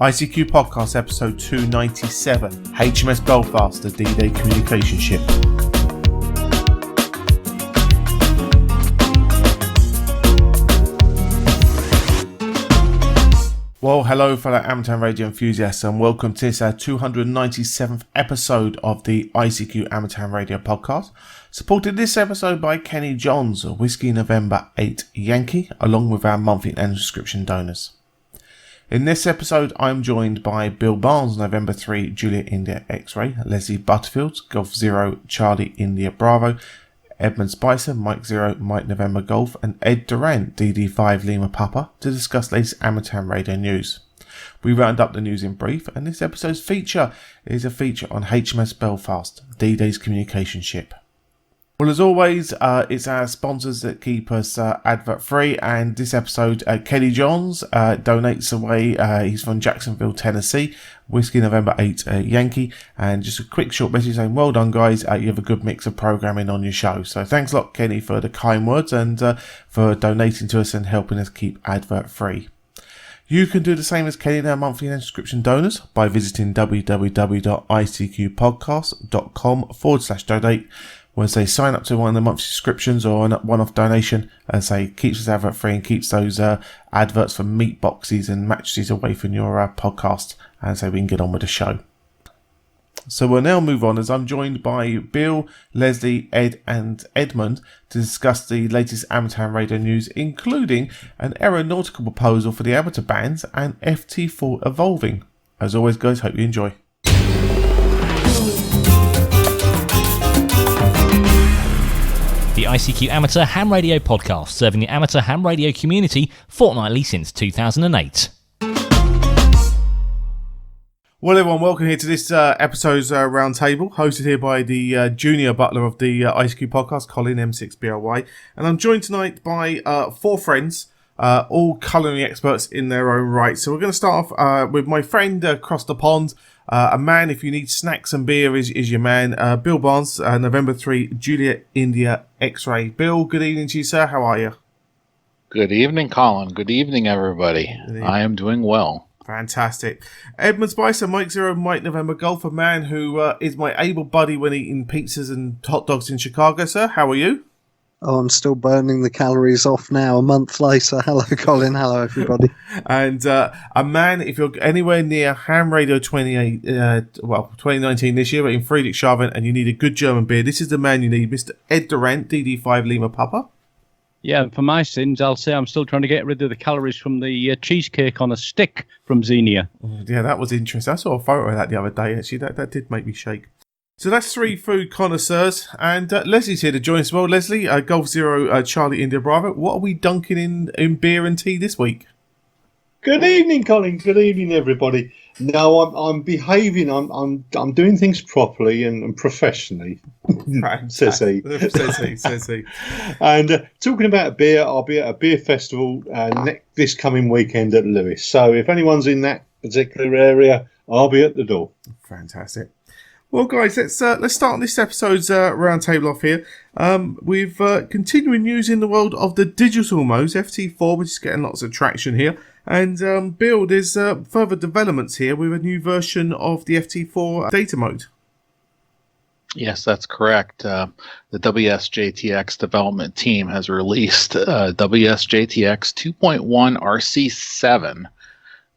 ICQ Podcast Episode 297, HMS Belfast, the D-Day communication ship. Well, hello fellow Amateur Radio enthusiasts and welcome to this 297th episode of the ICQ Amateur Radio Podcast, supported this episode by Kenny Johns, Whiskey November 8 Yankee, along with our monthly and subscription donors. In this episode, I'm joined by Bill Barnes, November 3 Juliet India X-Ray, Leslie Butterfield, Golf 0 Charlie India Bravo, Edmund Spicer, Mike 0 Mike November Golf, and Ed Durrant, DD5 Lima Papa, to discuss latest amateur radio news. We round up the news in brief, and this episode's feature is a feature on HMS Belfast, D-Day's communication ship. Well, as always, it's our sponsors that keep us advert-free, and this episode, Kenny Johns donates away. He's from Jacksonville, Tennessee, Whiskey November 8 Yankee, and just a quick short message saying, well done, guys, you have a good mix of programming on your show. So thanks a lot, Kenny, for the kind words and for donating to us and helping us keep advert-free. You can do the same as Kenny and our monthly and subscription donors by visiting www.icqpodcast.com/donate. When they sign up to one of the monthly subscriptions or a one-off donation, and say keeps us advert free and keeps those adverts for meat boxes and mattresses away from your podcast, and so we can get on with the show. So we'll now move on as I'm joined by Bill, Leslie, Ed and Edmund to discuss the latest amateur radio news, including an aeronautical proposal for the amateur bands and FT4 evolving. As always, guys, hope you enjoy. The ICQ Amateur Ham Radio Podcast, serving the amateur ham radio community fortnightly since 2008. Well, everyone, welcome here to this episode's roundtable, hosted here by the junior butler of the ICQ podcast, Colin M6BOY. And I'm joined tonight by four friends, all culinary experts in their own right. So we're going to start off with my friend across the pond, a man, if you need snacks and beer, is your man. Bill Barnes, November 3, Juliet India X-Ray. Bill, good evening to you, sir. How are you? Good evening, Colin. Good evening, everybody. Good evening. I am doing well. Fantastic. Edmund Spicer, Mike 0 Mike November Golf, a man who is my able buddy when eating pizzas and hot dogs in Chicago, sir. How are you? Oh, I'm still burning the calories off now, a month later. Hello, Colin. Hello, everybody. And a man, if you're anywhere near Ham Radio 2019 this year, but in Friedrichshafen, and you need a good German beer, this is the man you need, Mr. Ed Durrant, DD5 Lima Papa. Yeah, for my sins, I'll say I'm still trying to get rid of the calories from the cheesecake on a stick from Xenia. Yeah, that was interesting. I saw a photo of that the other day, actually. That did make me shake. So that's three food connoisseurs, and Leslie's here to join us as well. Leslie, Golf 0 Charlie India Bravo. What are we dunking in beer and tea this week? Good evening, Colin. Good evening, everybody. No, I'm behaving. I'm doing things properly and professionally. Says he. Says he. And talking about beer, I'll be at a beer festival this coming weekend at Lewis. So if anyone's in that particular area, I'll be at the door. Fantastic. Well, guys, let's start this episode's roundtable off here. We've continuing news in the world of the digital modes, FT4, which is getting lots of traction here. And Bill, there's further developments here with a new version of the FT4 data mode. Yes, that's correct. The WSJTX development team has released WSJTX 2.1 RC7,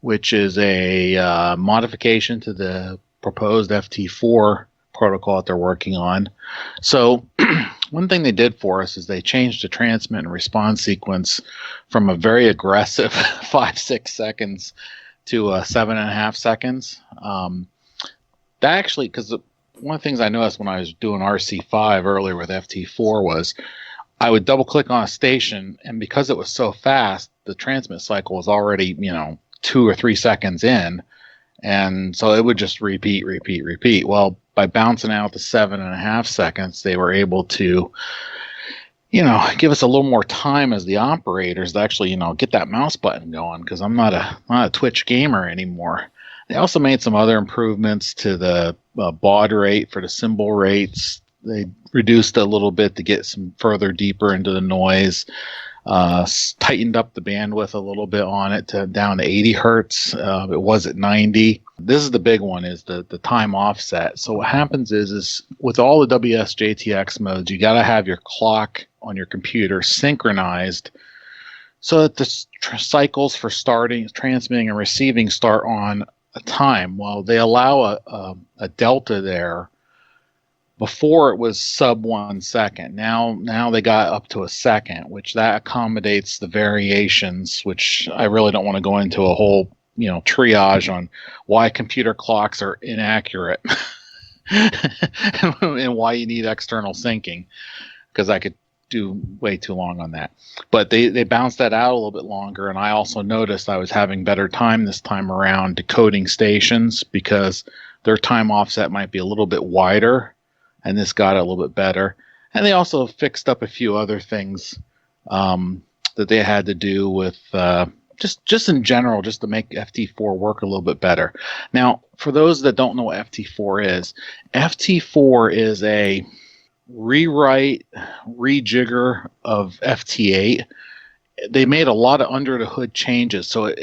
which is a modification to the proposed FT4 protocol that they're working on. So one thing they did for us is they changed the transmit and response sequence from a very aggressive 5-6 seconds to 7.5 seconds. That actually, because one of the things I noticed when I was doing RC5 earlier with FT4 was I would double click on a station, and because it was so fast, the transmit cycle was already 2 or 3 seconds in. And so it would just repeat. Well, by bouncing out the 7.5 seconds, they were able to, give us a little more time as the operators to actually, get that mouse button going, because I'm not a Twitch gamer anymore. They also made some other improvements to the baud rate for the symbol rates. They reduced a little bit to get some further deeper into the noise. tightened up the bandwidth a little bit on it to down to 80 hertz. It was at 90. This is the big one, is the time offset. So what happens is with all the WS-JTX modes, you got to have your clock on your computer synchronized so that the cycles for starting, transmitting, and receiving start on a time. Well, they allow a delta there. Before it was sub 1 second. Now they got up to a second, which that accommodates the variations, which I really don't want to go into a whole, triage on why computer clocks are inaccurate and why you need external syncing, because I could do way too long on that. But they bounced that out a little bit longer, and I also noticed I was having better time this time around decoding stations because their time offset might be a little bit wider, and this got it a little bit better. And they also fixed up a few other things that they had to do with just in general, just to make FT4 work a little bit better. Now, for those that don't know what FT4 is a rewrite, rejigger of FT8. They made a lot of under the hood changes, so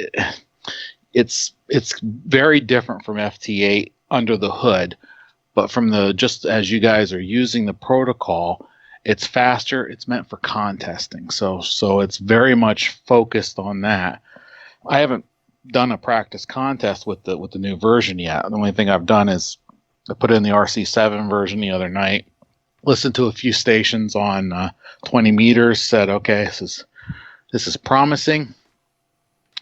it's very different from FT8 under the hood. But from just as you guys are using the protocol, it's faster. It's meant for contesting. So it's very much focused on that. I haven't done a practice contest with the new version yet. The only thing I've done is I put in the RC7 version the other night, listened to a few stations on 20 meters, said, okay, this is promising.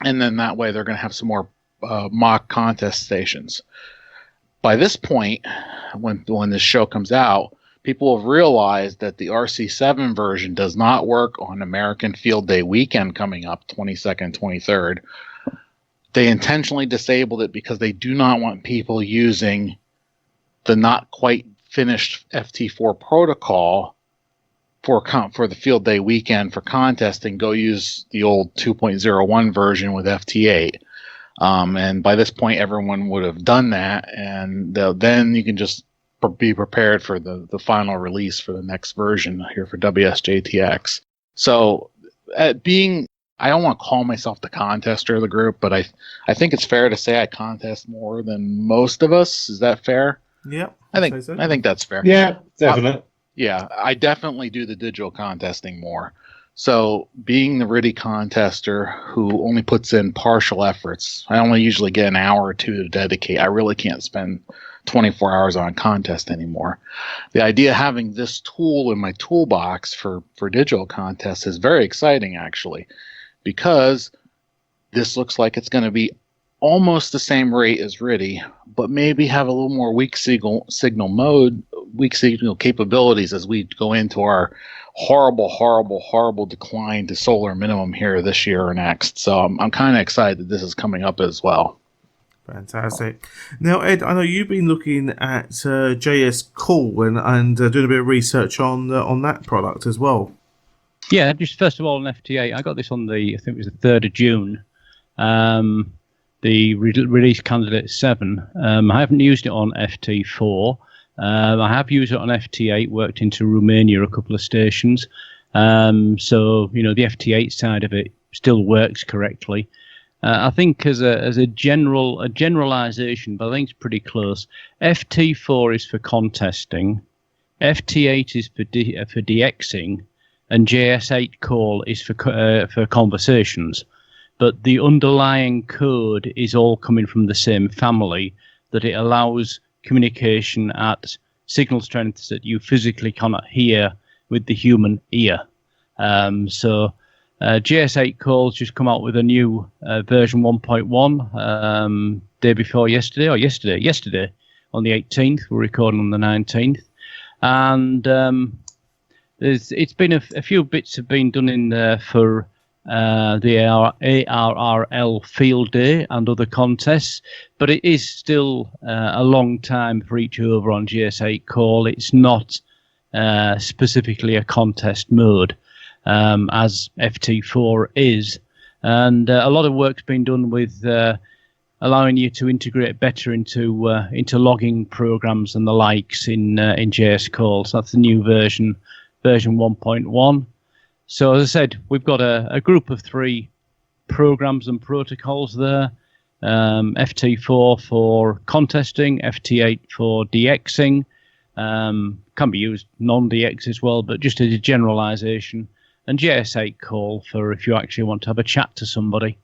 And then that way they're going to have some more mock contest stations. By this point, when this show comes out, people have realized that the RC7 version does not work on American Field Day weekend coming up, 22nd, 23rd. They intentionally disabled it because they do not want people using the not quite finished FT4 protocol for the Field Day weekend for contesting. Go use the old 2.01 version with FT8. And by this point, everyone would have done that, and then you can just be prepared for the final release for the next version here for WS-JTX. So, I don't want to call myself the contester of the group, but I think it's fair to say I contest more than most of us. Is that fair? Yeah, I think that's fair. Yeah, definitely. I definitely do the digital contesting more. So being the RTTY contester who only puts in partial efforts, I only usually get an hour or two to dedicate. I really can't spend 24 hours on a contest anymore. The idea of having this tool in my toolbox for digital contests is very exciting, actually, because this looks like it's going to be almost the same rate as RTTY, but maybe have a little more weak signal capabilities as we go into our horrible decline to solar minimum here this year or next. So I'm kind of excited that this is coming up as well. Fantastic. Now, Ed, I know you've been looking at JS Cool and doing a bit of research on that product as well. Yeah, just first of all, on FT8, I got this on I think it was the 3rd of June. The release candidate 7. I haven't used it on FT4. I have used it on FT8, worked into Romania a couple of stations. So, the FT8 side of it still works correctly. I think as a generalization, but I think it's pretty close. FT4 is for contesting, FT8 is for DXing, and JS8 call is for conversations. But the underlying code is all coming from the same family, that it allows communication at signal strengths that you physically cannot hear with the human ear. So JS8 calls just come out with a new version 1.1 day before yesterday on the 18th. We're recording on the 19th. And it's been a few bits have been done in there for the ARRL Field Day and other contests, but it is still a long time for each over on JS8 call. It's not specifically a contest mode, as FT4 is, and a lot of work's been done with allowing you to integrate better into logging programs and the likes in JS call. So that's the new version 1.1. So as I said, we've got a group of 3 programs and protocols there. FT4 for contesting, FT8 for DXing, can be used non-DX as well, but just as a generalization, and JS8 call for if you actually want to have a chat to somebody.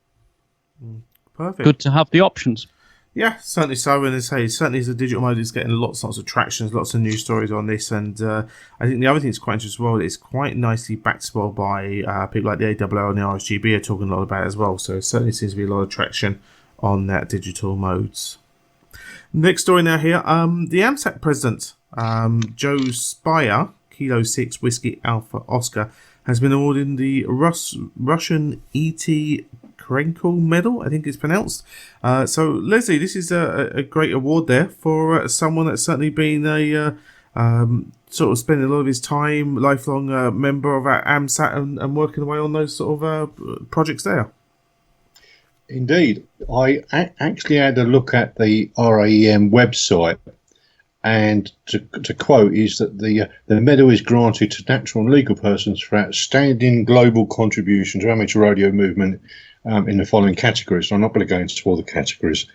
Perfect. Good to have the options. Yeah, certainly so. And as I say, certainly as a digital mode is getting lots of tractions, lots of news stories on this. And I think the other thing that's quite interesting as well, it's quite nicely backed as well by people like the AWL and the RSGB are talking a lot about it as well. So it certainly seems to be a lot of traction on that digital modes. Next story now here. The AMSAT president, Joe Spier, Kilo 6 Whiskey Alpha Oscar, has been awarded the Russian E.T. Krenkel medal, I think it's pronounced. So, Leslie, this is a great award there for someone that's certainly been a sort of spending a lot of his time, lifelong member of our AMSAT and working away on those sort of projects there. Indeed. I actually had a look at the RAM website, and to quote is that the medal is granted to natural and legal persons for outstanding global contribution to amateur radio movement in the following categories. So I'm not going to go into all the categories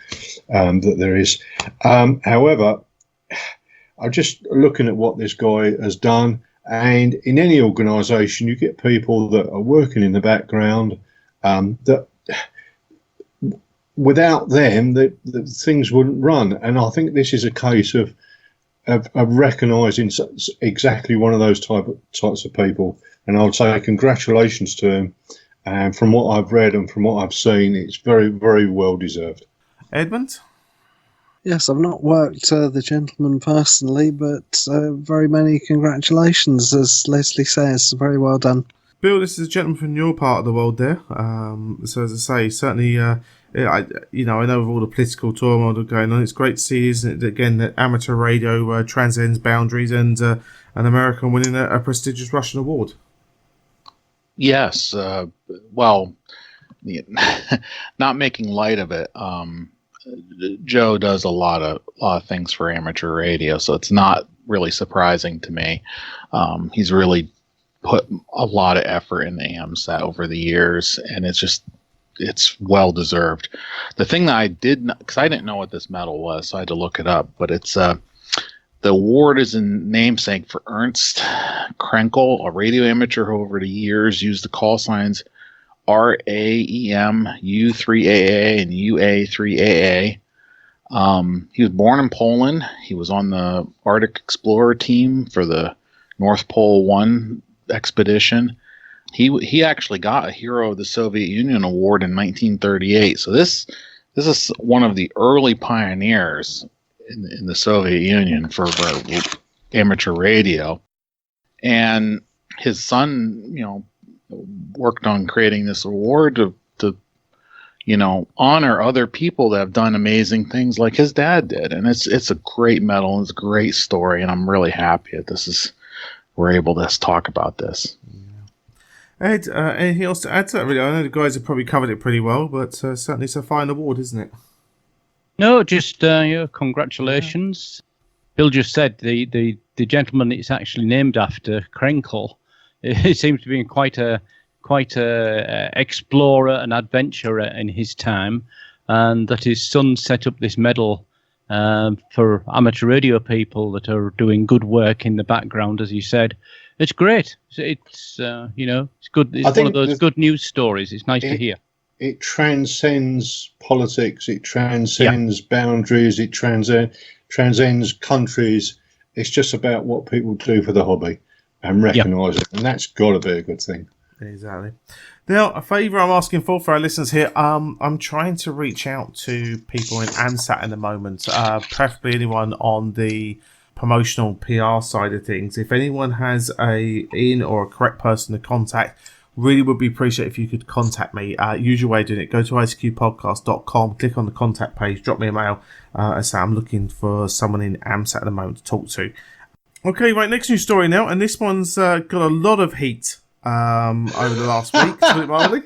that there is. However, I'm just looking at what this guy has done, and in any organisation you get people that are working in the background that without them the things wouldn't run. And I think this is a case of recognising exactly one of those types of people, and I would say congratulations to him. And from what I've read and from what I've seen, it's very, very well deserved. Edmund? Yes, I've not worked the gentleman personally, but very many congratulations, as Leslie says. Very well done. Bill, this is a gentleman from your part of the world there. So as I say, certainly, I know of all the political turmoil going on. It's great to see, isn't it, that, again, that amateur radio transcends boundaries, and an American winning a prestigious Russian award. Yes. Well, not making light of it. Joe does a lot of things for amateur radio, so it's not really surprising to me. He's really put a lot of effort in the AMSAT over the years, and it's well deserved. The thing that I did, because I didn't know what this medal was, so I had to look it up, but it's the award is in namesake for Ernst Krenkel, a radio amateur who over the years used the call signs RAEM, U3AA, and UA3AA. He was born in Poland. He was on the Arctic Explorer team for the North Pole 1 expedition. He actually got a Hero of the Soviet Union award in 1938. So this is one of the early pioneers in the Soviet Union for amateur radio. And his son, worked on creating this award to honor other people that have done amazing things like his dad did. And it's a great medal, and it's a great story, and I'm really happy that we're able to talk about this. Ed, anything else to add to that? Really, I know the guys have probably covered it pretty well, but certainly it's a fine award, isn't it? No, just congratulations. Yeah. Bill just said the gentleman it's actually named after, Krenkel. He seems to be quite a explorer and adventurer in his time, and that his son set up this medal for amateur radio people that are doing good work in the background, as you said. It's great. It's it's good. It's one of those good news stories. It's nice to hear. It transcends politics. It transcends boundaries. It transcends countries. It's just about what people do for the hobby and recognise it, and that's got to be a good thing. Exactly. Now, a favour I'm asking for our listeners here. I'm trying to reach out to people in AMSAT at the moment, preferably anyone on the promotional PR side of things. If anyone has a correct person to contact, really would be appreciated if you could contact me. Usual way of doing it, go to icqpodcast.com, click on the contact page, drop me a mail, and say I'm looking for someone in AMSAT at the moment to talk to. Okay, right, next news story now, and this one's got a lot of heat over the last week, to put it mildly.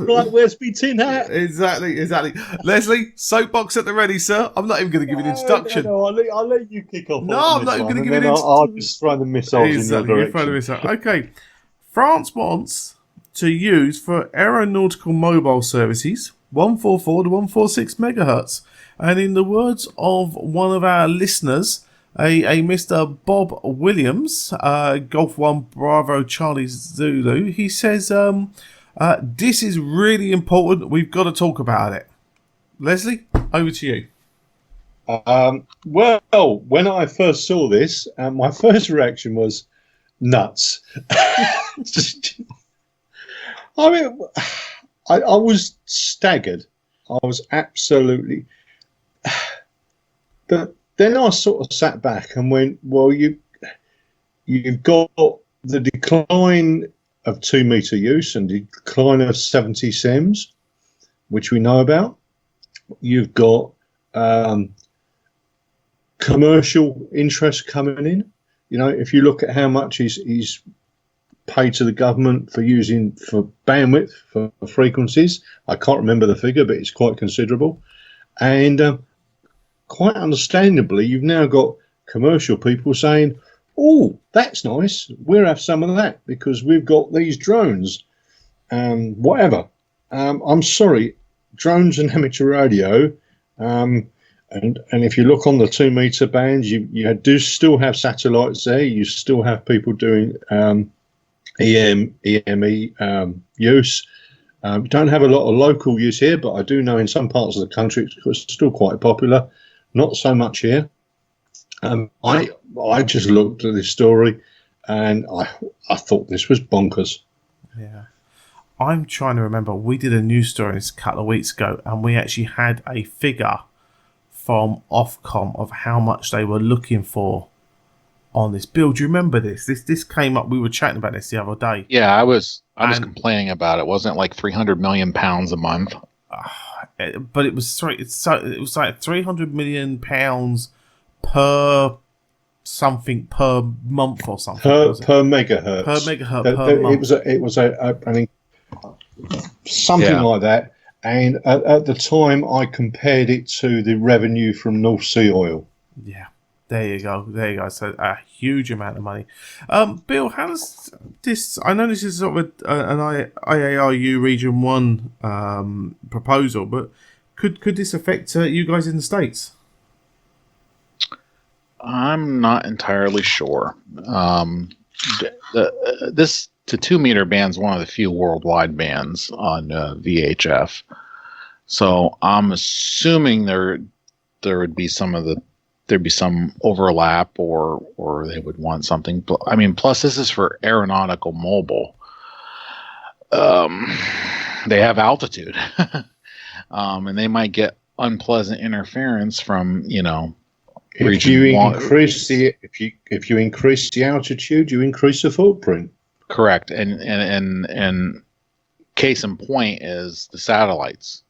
Right, where's my tin hat? Exactly. Leslie, soapbox at the ready, sir. I'm not even going to give you an introduction. No, I'll let you kick off. No, I'm not even going to give you an introduction. I'll just throw the missiles in your direction. Okay. France wants to use for aeronautical mobile services 144 to 146 megahertz. And in the words of one of our listeners, a Mr. Bob Williams, Golf 1 Bravo Charlie Zulu, he says, this is really important. We've got to talk about it. Leslie, over to you. Well, when I first saw this, my first reaction was nuts. I mean, I was staggered. I was absolutely... But then I sort of sat back and went, well, you've got the decline of 2 meter use and decline of 70 SEMS, which we know about. You've got commercial interest coming in. You know, if you look at how much he's paid to the government for bandwidth for frequencies, I can't remember the figure, but it's quite considerable. And quite understandably, you've now got commercial people saying, oh, that's nice, we'll have some of that because we've got these drones, whatever. I'm sorry, drones and amateur radio, and if you look on the 2 meter bands, you do still have satellites there. You still have people doing EME use. You don't have a lot of local use here, but I do know in some parts of the country it's still quite popular. Not so much here. I just looked at this story and I thought this was bonkers. Yeah. I'm trying to remember. We did a news story a couple of weeks ago and we actually had a figure from Ofcom of how much they were looking for on this bill. Do you remember this? This came up. We were chatting about this the other day. Yeah, I was complaining about it. Wasn't it like 300 million pounds a month? But it was like 300 million pounds per something per month or something. Per megahertz. Per megahertz per month. It was something like that. And at the time, I compared it to the revenue from North Sea oil. Yeah, there you go. So a huge amount of money. Bill, how does this? I know this is sort of an IARU Region 1 proposal, but could this affect you guys in the States? I'm not entirely sure. This to 2 meter band is one of the few worldwide bands on VHF. So I'm assuming there'd be some overlap or they would want something. But I mean, plus this is for aeronautical mobile. They have altitude, and they might get unpleasant interference from If you increase the altitude, you increase the footprint. Correct, and case in point is the satellites.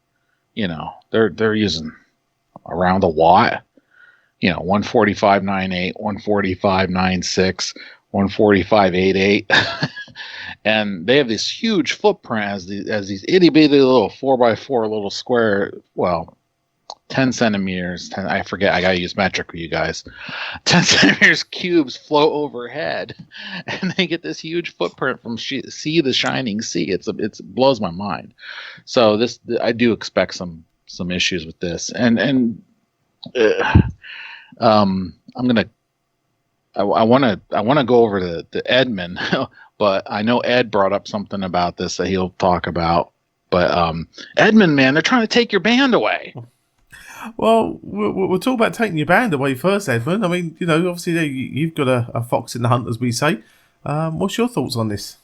They're using around a watt. 145.98, 145.96, 145.88, and they have this huge footprint as these itty bitty little 4x4 little square. Well, 10 centimeters, I forget, I gotta use metric for you guys. 10 centimeters cubes float overhead, and they get this huge footprint from sea to shining sea. It blows my mind. So I do expect some issues with this, and I want to go over to Edmund, but I know Ed brought up something about this that he'll talk about. But Edmund, man, they're trying to take your band away. Well, we'll talk about taking your band away first, Edmund. I mean, obviously you've got a fox in the hunt, as we say. What's your thoughts on this?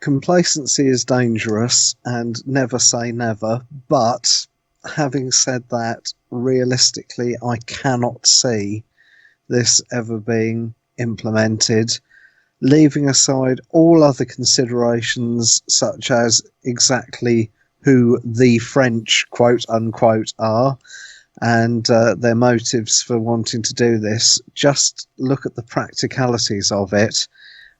Complacency is dangerous, and never say never. But having said that, realistically, I cannot see this ever being implemented, leaving aside all other considerations, such as exactly who the French, quote unquote, are, and their motives for wanting to do this. Just look at the practicalities of it.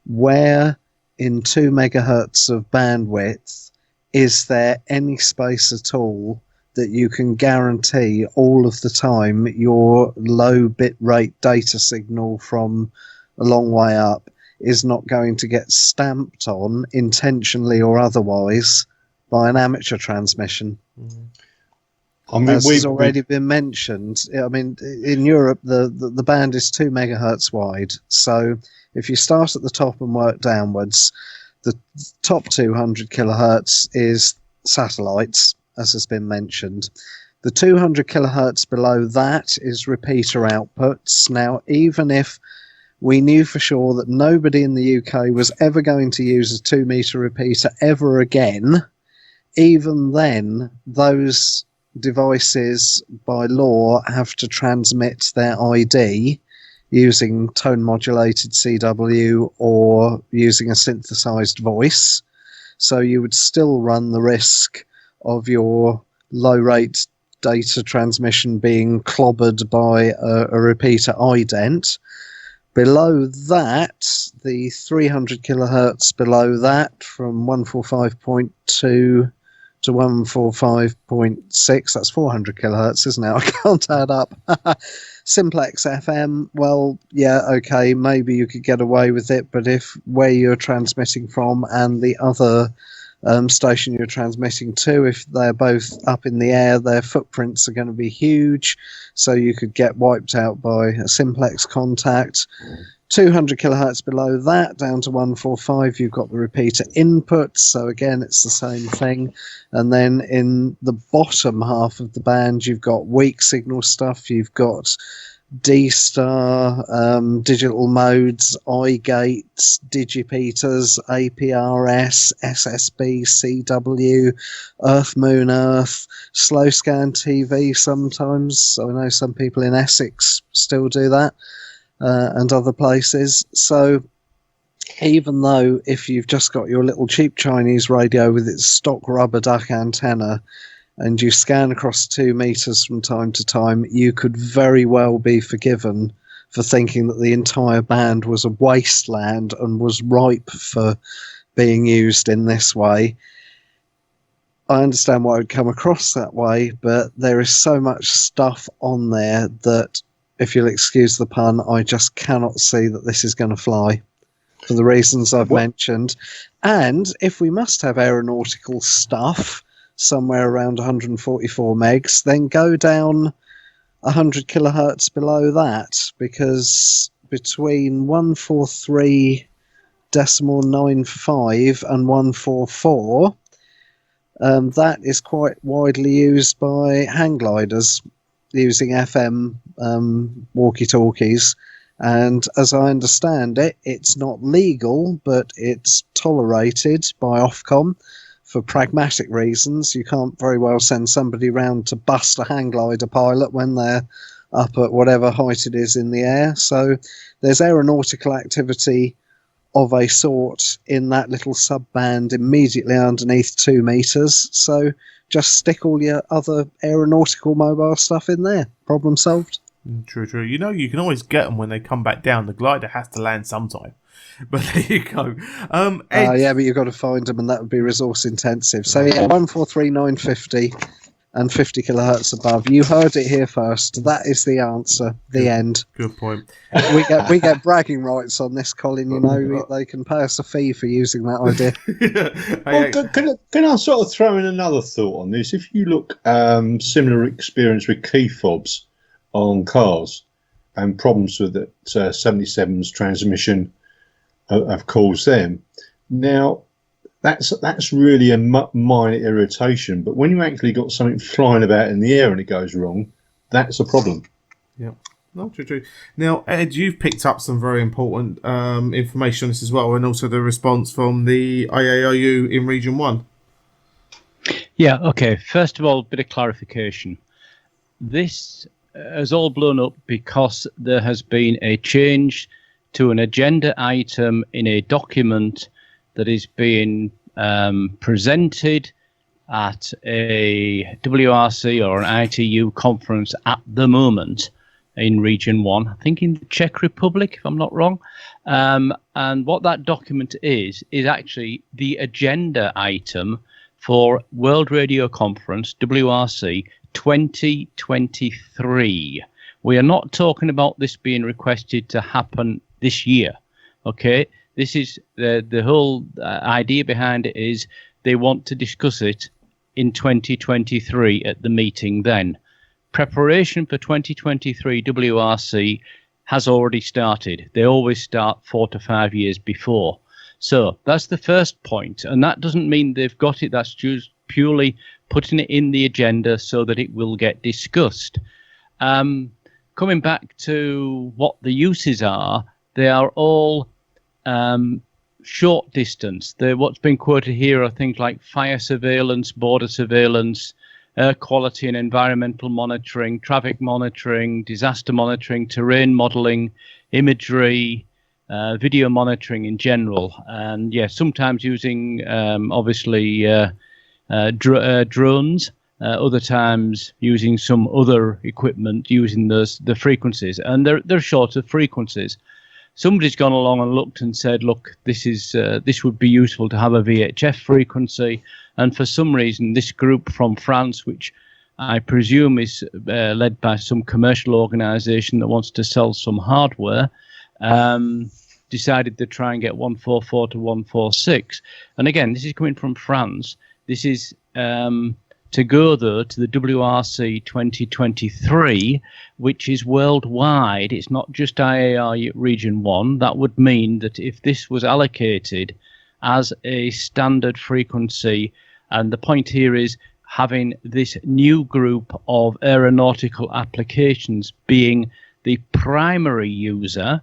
Where in 2 megahertz of bandwidth is there any space at all that you can guarantee all of the time your low bit rate data signal from a long way up? is not going to get stamped on, intentionally or otherwise, by an amateur transmission. I mean, As has already been mentioned, I mean, in Europe, the band is 2 megahertz wide. So if you start at the top and work downwards, the top 200 kilohertz is satellites, as has been mentioned. The 200 kilohertz below that is repeater outputs. Now, even if we knew for sure that nobody in the UK was ever going to use a 2 meter repeater ever again, even then, those devices by law have to transmit their ID using tone modulated CW or using a synthesized voice. So you would still run the risk of your low rate data transmission being clobbered by a repeater ident. Below that, the 300 kilohertz below that, from 145.2 to 145.6, that's 400 kilohertz, isn't it? I can't add up. Simplex FM, well, yeah, okay, maybe you could get away with it, but if where you're transmitting from and the other station you're transmitting to, if they're both up in the air, their footprints are going to be huge, so you could get wiped out by a simplex contact. 200 kilohertz below that, down to 145, you've got the repeater input, so again, it's the same thing. And then in the bottom half of the band, you've got weak signal stuff, you've got D-Star, digital modes, iGates, Digipeaters, APRS, SSB, CW, Earth, Moon, Earth, slow scan TV sometimes. So I know some people in Essex still do that, and other places. So even though if you've just got your little cheap Chinese radio with its stock rubber duck antenna, and you scan across 2 meters from time to time, you could very well be forgiven for thinking that the entire band was a wasteland and was ripe for being used in this way. I understand why it would come across that way, but there is so much stuff on there that, if you'll excuse the pun, I just cannot see that this is going to fly for the reasons I've mentioned. And if we must have aeronautical stuff somewhere around 144 megs, then go down 100 kilohertz below that, because between 143.95 and 144, that is quite widely used by hang gliders using FM walkie-talkies. And as I understand it, it's not legal, but it's tolerated by Ofcom. For pragmatic reasons, you can't very well send somebody round to bust a hang glider pilot when they're up at whatever height it is in the air. So there's aeronautical activity of a sort in that little sub-band immediately underneath 2 meters. So just stick all your other aeronautical mobile stuff in there. Problem solved. True. You know, you can always get them when they come back down. The glider has to land sometime. But there you go. Yeah, but you've got to find them, and that would be resource intensive. So yeah, 143.950 and 50 kilohertz above. You heard it here first. That is the answer. The end. Good point. We get bragging rights on this, Colin. You know, they can pay us a fee for using that idea. Well, can I sort of throw in another thought on this? If you look, similar experience with key fobs on cars and problems with it, 77's transmission have caused them. Now, that's really a minor irritation, but when you actually got something flying about in the air and it goes wrong, that's a problem. Yeah, no, true. Now, Ed, you've picked up some very important information on this as well, and also the response from the IARU in Region 1. Yeah, okay. First of all, a bit of clarification. This has all blown up because there has been a change to an agenda item in a document that is being presented at a WRC or an ITU conference at the moment in Region 1, I think in the Czech Republic, if I'm not wrong. And what that document is actually the agenda item for World Radio Conference, WRC 2023. We are not talking about this being requested to happen this year, okay? This is the whole idea behind it is they want to discuss it in 2023 at the meeting then. Preparation for 2023 WRC has already started. They always start 4 to 5 years before. So that's the first point, and that doesn't mean they've got it. That's just purely putting it in the agenda so that it will get discussed. Coming back to what the uses are, they are all short distance. What's been quoted here are things like fire surveillance, border surveillance, air quality and environmental monitoring, traffic monitoring, disaster monitoring, terrain modeling, imagery, video monitoring in general. And sometimes using obviously drones, other times using some other equipment using the frequencies. And they're shorter frequencies. Somebody's gone along and looked and said, look, this would be useful to have a VHF frequency. And for some reason, this group from France, which I presume is led by some commercial organization that wants to sell some hardware, decided to try and get 144 to 146. And again, this is coming from France. This is to go, though, to the WRC 2023, which is worldwide. It's not just IARU Region 1. That would mean that if this was allocated as a standard frequency, and the point here is having this new group of aeronautical applications being the primary user,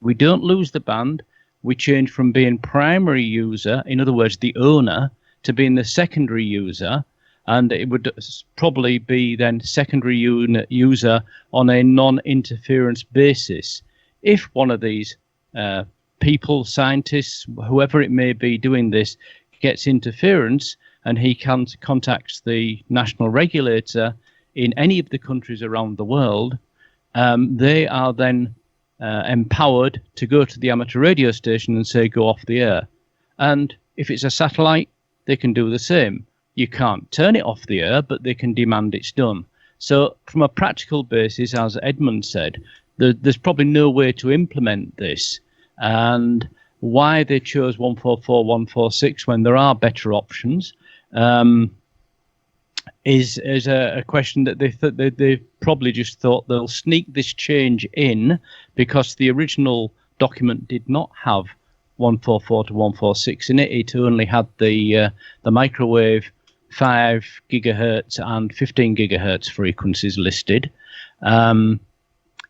we don't lose the band. We change from being primary user, in other words, the owner, to being the secondary user. And it would probably be then secondary user on a non-interference basis. If one of these people, scientists, whoever it may be doing this, gets interference and he contacts the national regulator in any of the countries around the world, they are then empowered to go to the amateur radio station and say, go off the air. And if it's a satellite, they can do the same. You can't turn it off the air, but they can demand it's done. So from a practical basis, as Edmund said, there's probably no way to implement this. And why they chose 144, 146 when there are better options is a question that they probably just thought they'll sneak this change in because the original document did not have 144 to 146 in it. It only had the microwave 5 gigahertz and 15 gigahertz frequencies listed.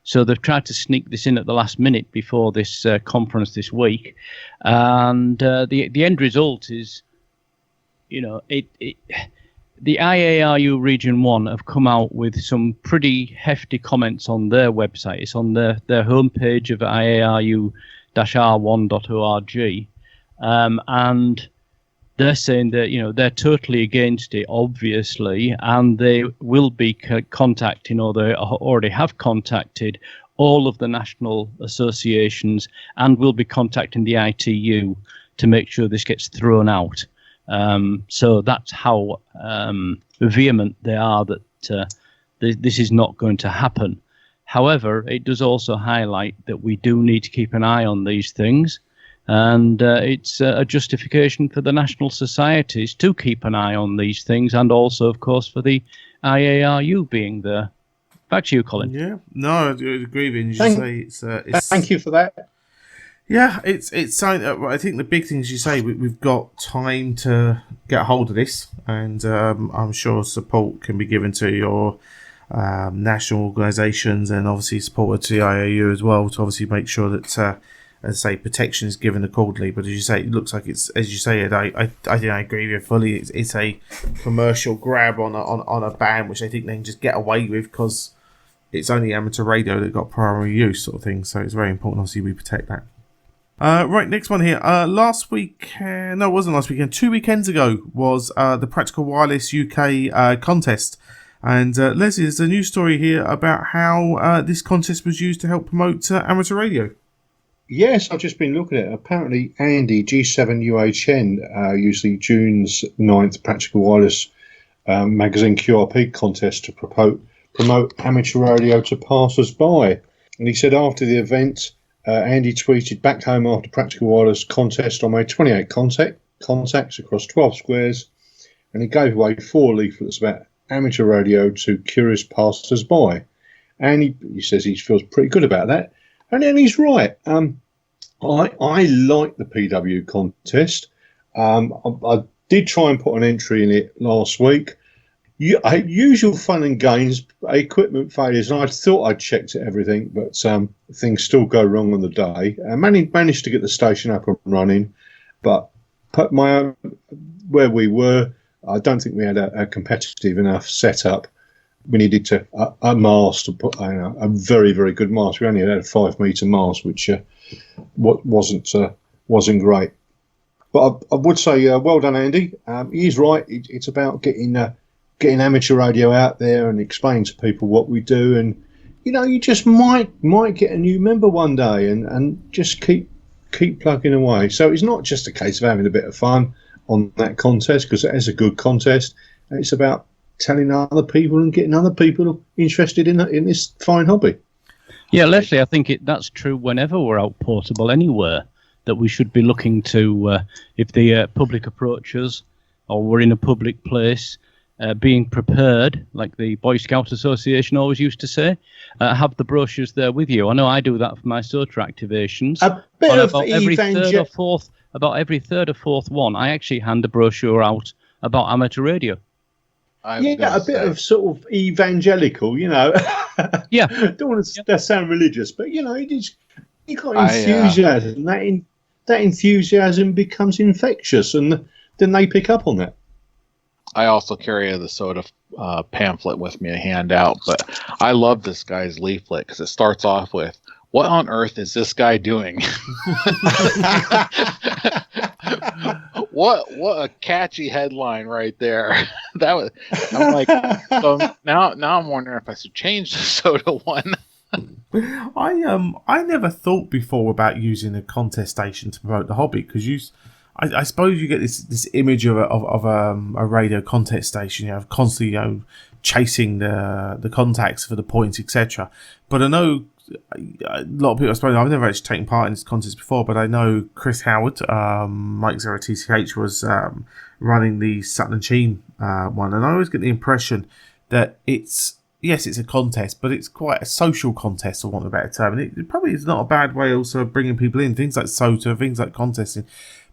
So they've tried to sneak this in at the last minute before this conference this week. And the end result is, the IARU Region 1 have come out with some pretty hefty comments on their website. It's on their homepage of IARU-r1.org. And they're saying that, they're totally against it, obviously, and they will be contacting, or they already have contacted, all of the national associations and will be contacting the ITU to make sure this gets thrown out. So that's how vehement they are that this is not going to happen. However, it does also highlight that we do need to keep an eye on these things. And it's a justification for the national societies to keep an eye on these things, and also, of course, for the IARU being there. Back to you, Colin. Yeah, no, I agree with you. Thank you for that. Yeah, it's something. I think the big thing is you say we've got time to get hold of this, and I'm sure support can be given to your national organisations and obviously supported to the IAU as well to obviously make sure that. As I say, protection is given accordingly, but as you say, it looks like it's, as you say, Ed, I think I agree with you fully. It's a commercial grab on a band, which I think they can just get away with because it's only amateur radio that got primary use, sort of thing. So it's very important, obviously, we protect that. Right, next one here. Last week, no, it wasn't last weekend. 2 weekends ago was the Practical Wireless UK contest. And Leslie, there's a news story here about how this contest was used to help promote amateur radio. Yes, I've just been looking at it. Apparently, Andy, G7UHN, usually June's 9th Practical Wireless magazine QRP contest to promote amateur radio to passers-by. And he said after the event, Andy tweeted, back home after practical wireless contest, I made 28 contacts across 12 squares, and he gave away 4 leaflets about amateur radio to curious passers-by. And he says he feels pretty good about that. And then he's right. I like the PW contest. I did try and put an entry in it last week. Usual fun and games, equipment failures, and I thought I'd checked everything, but things still go wrong on the day. I managed to get the station up and running, but where we were, I don't think we had a competitive enough setup. We needed a mast to put a very, very good mast. We only had a 5-metre mast, which wasn't great. But I would say, well done, Andy. He is right. It's about getting amateur radio out there and explaining to people what we do. And, you just might get a new member one day and just keep plugging away. So it's not just a case of having a bit of fun on that contest, because it is a good contest. It's about telling other people and getting other people interested in this fine hobby. Yeah, Leslie, I think that's true whenever we're out portable anywhere, that we should be looking to, if the public approaches or we're in a public place, being prepared, like the Boy Scout Association always used to say, have the brochures there with you. I know I do that for my SOTA activations. A bit of about every third or fourth one, I actually hand a brochure out about amateur radio. A bit of sort of evangelical, Yeah. Don't want to sound religious, but you got enthusiasm. That enthusiasm becomes infectious, and then they pick up on that. I also carry the SOTA pamphlet with me, a handout, but I love this guy's leaflet because it starts off with, "What on earth is this guy doing?" What a catchy headline right there. I'm like, so now I'm wondering if I should change the SOTA one. I never thought before about using a contest station to promote the hobby, because I suppose you get this image of a radio contest station, constantly chasing the contacts for the points, etc. But I know a lot of people, I suppose, I've never actually taken part in this contest before, but I know Chris Howard, Mike Zero TCH, was running the Sutton and Sheen one, and I always get the impression that it's a contest, but it's quite a social contest, for want of a better term, and it probably is not a bad way also of bringing people in, things like SOTA, things like contesting,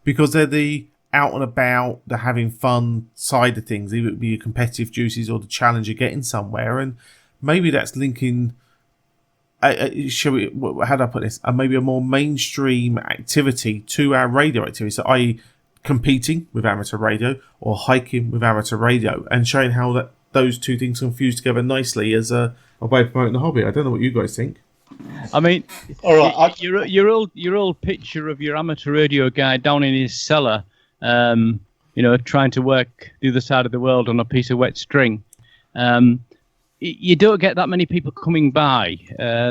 because they're the out and about, the having fun side of things, either it be your competitive juices or the challenge of getting somewhere, and maybe that's linking, how do I put this, maybe a more mainstream activity to our radio activity, so i.e. competing with amateur radio or hiking with amateur radio, and showing how those two things can fuse together nicely as a way of promoting the hobby. I don't know what you guys think. I mean, all right, your old picture of your amateur radio guy down in his cellar, trying to work the other side of the world on a piece of wet string. You don't get that many people coming by.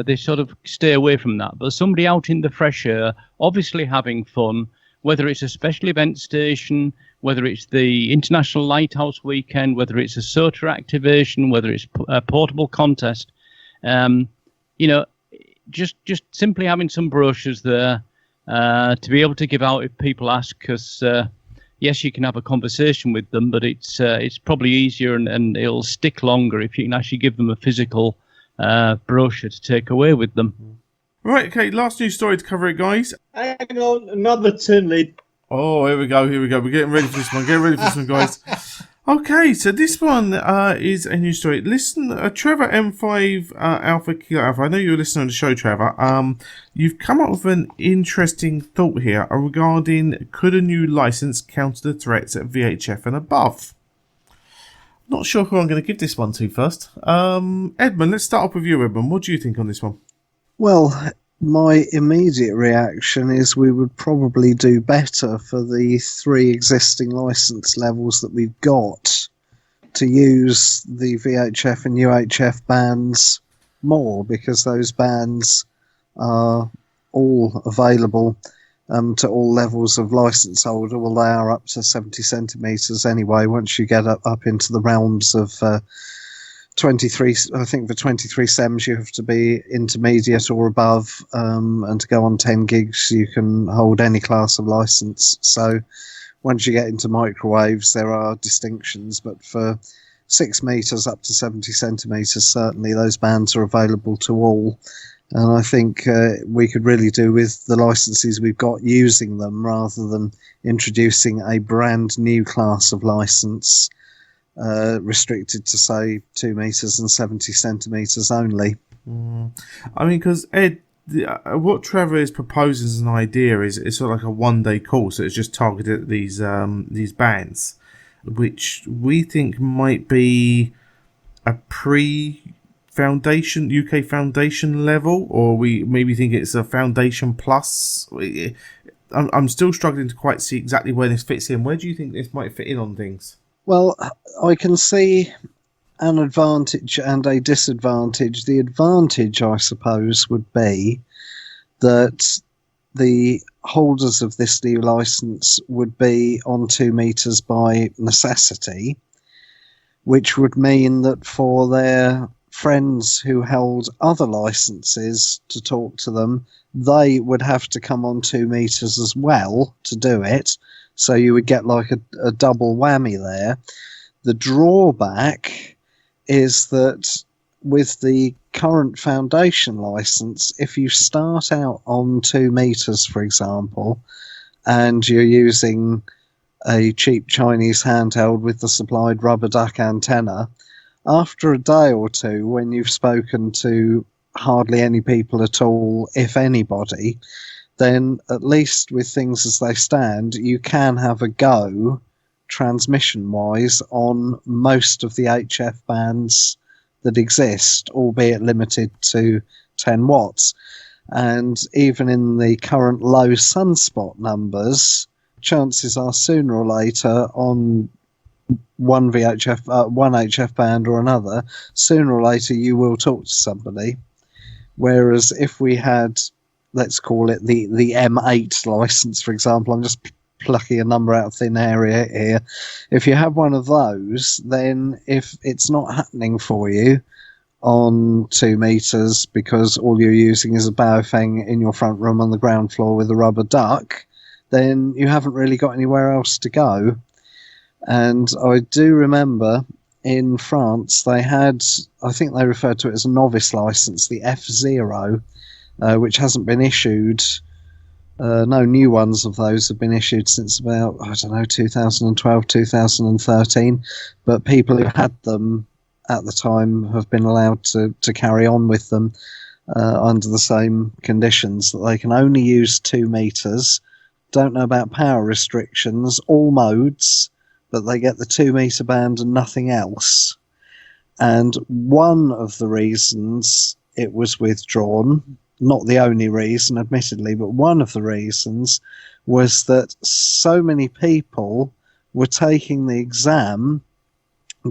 They sort of stay away from that. But somebody out in the fresh air, obviously having fun, whether it's a special event station, whether it's the International Lighthouse Weekend, whether it's a SOTA activation, whether it's a portable contest, just simply having some brochures there to be able to give out if people ask, because yes, you can have a conversation with them, but it's probably easier and it'll stick longer if you can actually give them a physical brochure to take away with them. Right, okay, last news story to cover it, guys. Hang on, another tin lid. Oh, here we go. We're getting ready for this one. Guys. Okay, so this one is a new story. Listen, Trevor M5 Alpha Kilo Alpha. I know you're listening to the show, Trevor. You've come up with an interesting thought here regarding, could a new license counter the threats at VHF and above? Not sure who I'm going to give this one to first. Edmund, let's start off with you, Edmund. What do you think on this one? Well, my immediate reaction is we would probably do better for the 3 existing license levels that we've got to use the VHF and UHF bands more, because those bands are all available to all levels of license holder. Well, they are up to 70 centimetres anyway, once you get up into the realms of 23, I think for 23 SEMs you have to be intermediate or above, and to go on 10 gigs you can hold any class of license. So once you get into microwaves there are distinctions, but for 6 meters up to 70 centimeters certainly those bands are available to all. And I think we could really do with the licenses we've got using them rather than introducing a brand new class of license restricted to, say, 2 meters and 70 centimeters only. I mean, because Ed, what Trevor is proposing as an idea is sort of like a one-day course. It's just targeted at these bands, which we think might be a pre-foundation UK foundation level, or we maybe think it's a foundation plus. I'm still struggling to quite see exactly where this fits in. Where do you think this might fit in on things? Well, I can see an advantage and a disadvantage. The advantage, I suppose, would be that the holders of this new license would be on 2 meters by necessity, which would mean that for their friends who held other licenses to talk to them, they would have to come on 2 meters as well to do it. So you would get like a double whammy there. The drawback is that with the current foundation license, if you start out on 2 meters, for example, and you're using a cheap Chinese handheld with the supplied rubber duck antenna, after a day or two, when you've spoken to hardly any people at all, if anybody, then at least with things as they stand, you can have a go transmission-wise on most of the HF bands that exist, albeit limited to 10 watts. And even in the current low sunspot numbers, chances are sooner or later on one HF band or another, sooner or later you will talk to somebody. Whereas if we had, let's call it the M8 license, for example, I'm just plucking a number out of thin air here. If you have one of those, then if it's not happening for you on 2 meters because all you're using is a Baofeng in your front room on the ground floor with a rubber duck, then you haven't really got anywhere else to go. And I do remember in France they had, I think they referred to it as a novice license, the F0, which hasn't been issued. No new ones of those have been issued since about, 2012, 2013. But people who had them at the time have been allowed to carry on with them under the same conditions, that they can only use 2 meters, don't know about power restrictions, all modes, but they get the 2 meter band and nothing else. And one of the reasons it was withdrawn, not the only reason, admittedly, but one of the reasons was that so many people were taking the exam,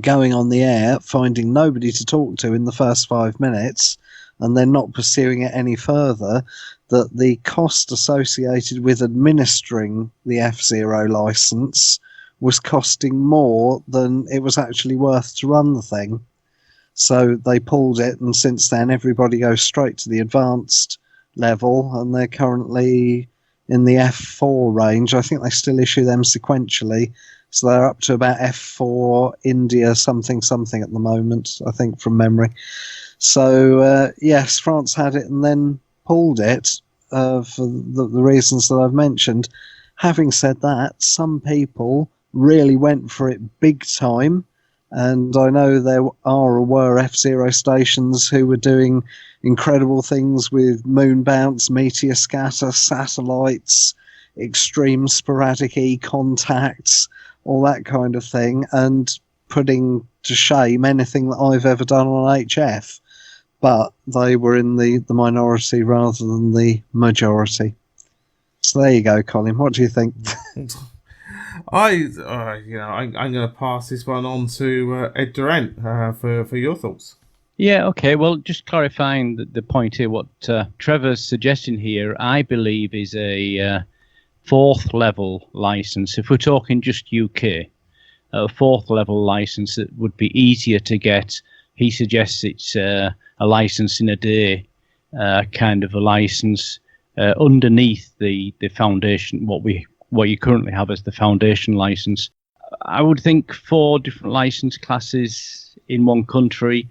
going on the air, finding nobody to talk to in the first 5 minutes, and then not pursuing it any further, that the cost associated with administering the F0 license was costing more than it was actually worth to run the thing. So they pulled it, and since then everybody goes straight to the advanced level, and they're currently in the F4 range. I think they still issue them sequentially, so they're up to about F4 India something at the moment, I think, from memory. So yes, France had it and then pulled it for the reasons that I've mentioned. Having said that, some people really went for it big time, and I know there are or were F0 stations who were doing incredible things with moon bounce, meteor scatter, satellites, extreme sporadic E-contacts, all that kind of thing, and putting to shame anything that I've ever done on HF. But they were in the minority rather than the majority. So there you go, Colin. What do you think? I'm going to pass this one on to Ed Durrant for your thoughts. Yeah, okay. Well, just clarifying the point here, what Trevor's suggesting here, I believe, is a 4th level license. If we're talking just UK, a 4th level license that would be easier to get, he suggests it's a license in a day, kind of a license underneath the foundation, what you currently have as the foundation license. I would think 4 different license classes in one country,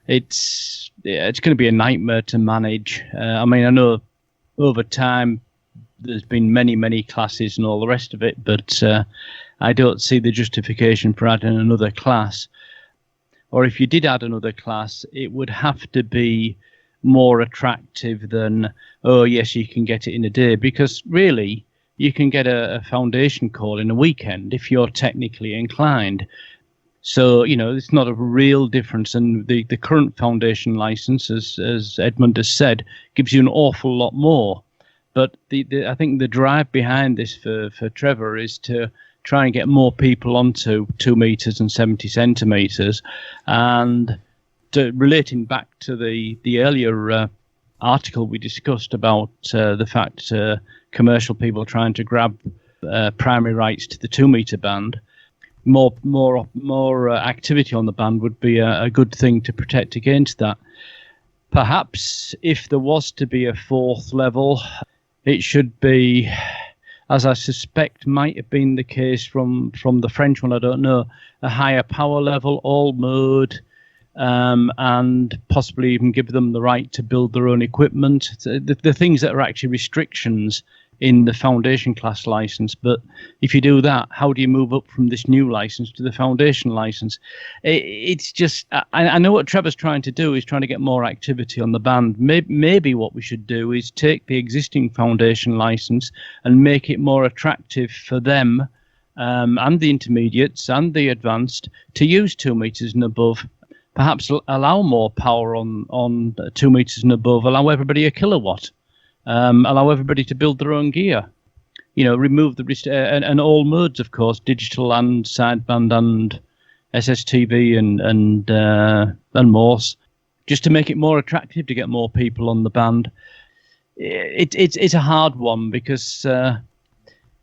it's going to be a nightmare to manage. I know over time there's been many classes and all the rest of it, but I don't see the justification for adding another class. Or if you did add another class, it would have to be more attractive than, oh yes, you can get it in a day, because really you can get a foundation call in a weekend if you're technically inclined. So, it's not a real difference. And the current foundation license, as Edmund has said, gives you an awful lot more. But I think the drive behind this for Trevor is to try and get more people onto 2 meters and 70 centimeters. And relating back to the earlier article we discussed about the fact commercial people are trying to grab primary rights to the 2 meter band, more activity on the band would be a good thing to protect against that. Perhaps if there was to be a 4th level, it should be, as I suspect might have been the case from the French one, I don't know, a higher power level, all mode, and possibly even give them the right to build their own equipment. The things that are actually restrictions in the foundation class license. But if you do that, how do you move up from this new license to the foundation license? It's just, I know what Trevor's trying to do is trying to get more activity on the band. Maybe what we should do is take the existing foundation license and make it more attractive for them and the intermediates and the advanced to use 2 meters and above. Perhaps allow more power on 2 meters and above, allow everybody a kilowatt. Allow everybody to build their own gear. Remove the and all modes, of course, digital and sideband and SSTV and Morse, just to make it more attractive to get more people on the band. It's a hard one because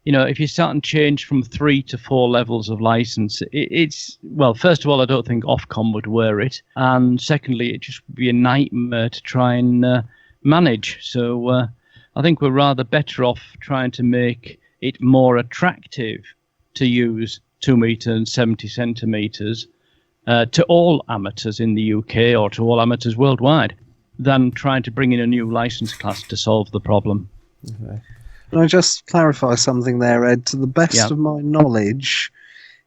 if you start and change from 3 to 4 levels of license, it's first of all, I don't think Ofcom would wear it, and secondly, it just would be a nightmare to try and manage. So I think we're rather better off trying to make it more attractive to use 2 meter and 70 centimeters to all amateurs in the UK or to all amateurs worldwide than trying to bring in a new license class to solve the problem. Okay. Can I just clarify something there, Ed? To the best of my knowledge,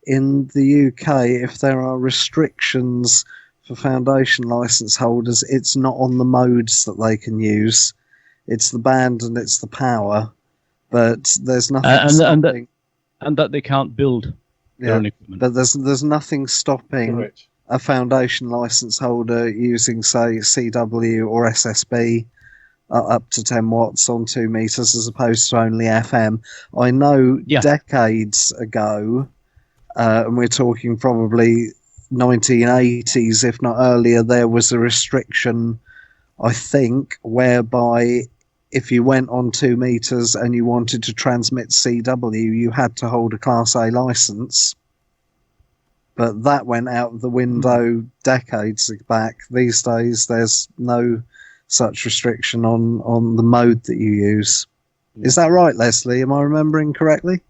in the UK, if there are restrictions for foundation license holders, it's not on the modes that they can use. It's the band and it's the power, but there's nothing stopping. And that they can't build their own equipment. But there's nothing stopping a foundation license holder using, say, CW or SSB up to 10 watts on 2 meters as opposed to only FM. I know decades ago, and we're talking probably 1980s, if not earlier, there was a restriction, I think, whereby if you went on 2 meters and you wanted to transmit CW, you had to hold a Class A license. But that went out the window decades back. These days, there's no such restriction on the mode that you use. Is that right, Leslie? Am I remembering correctly?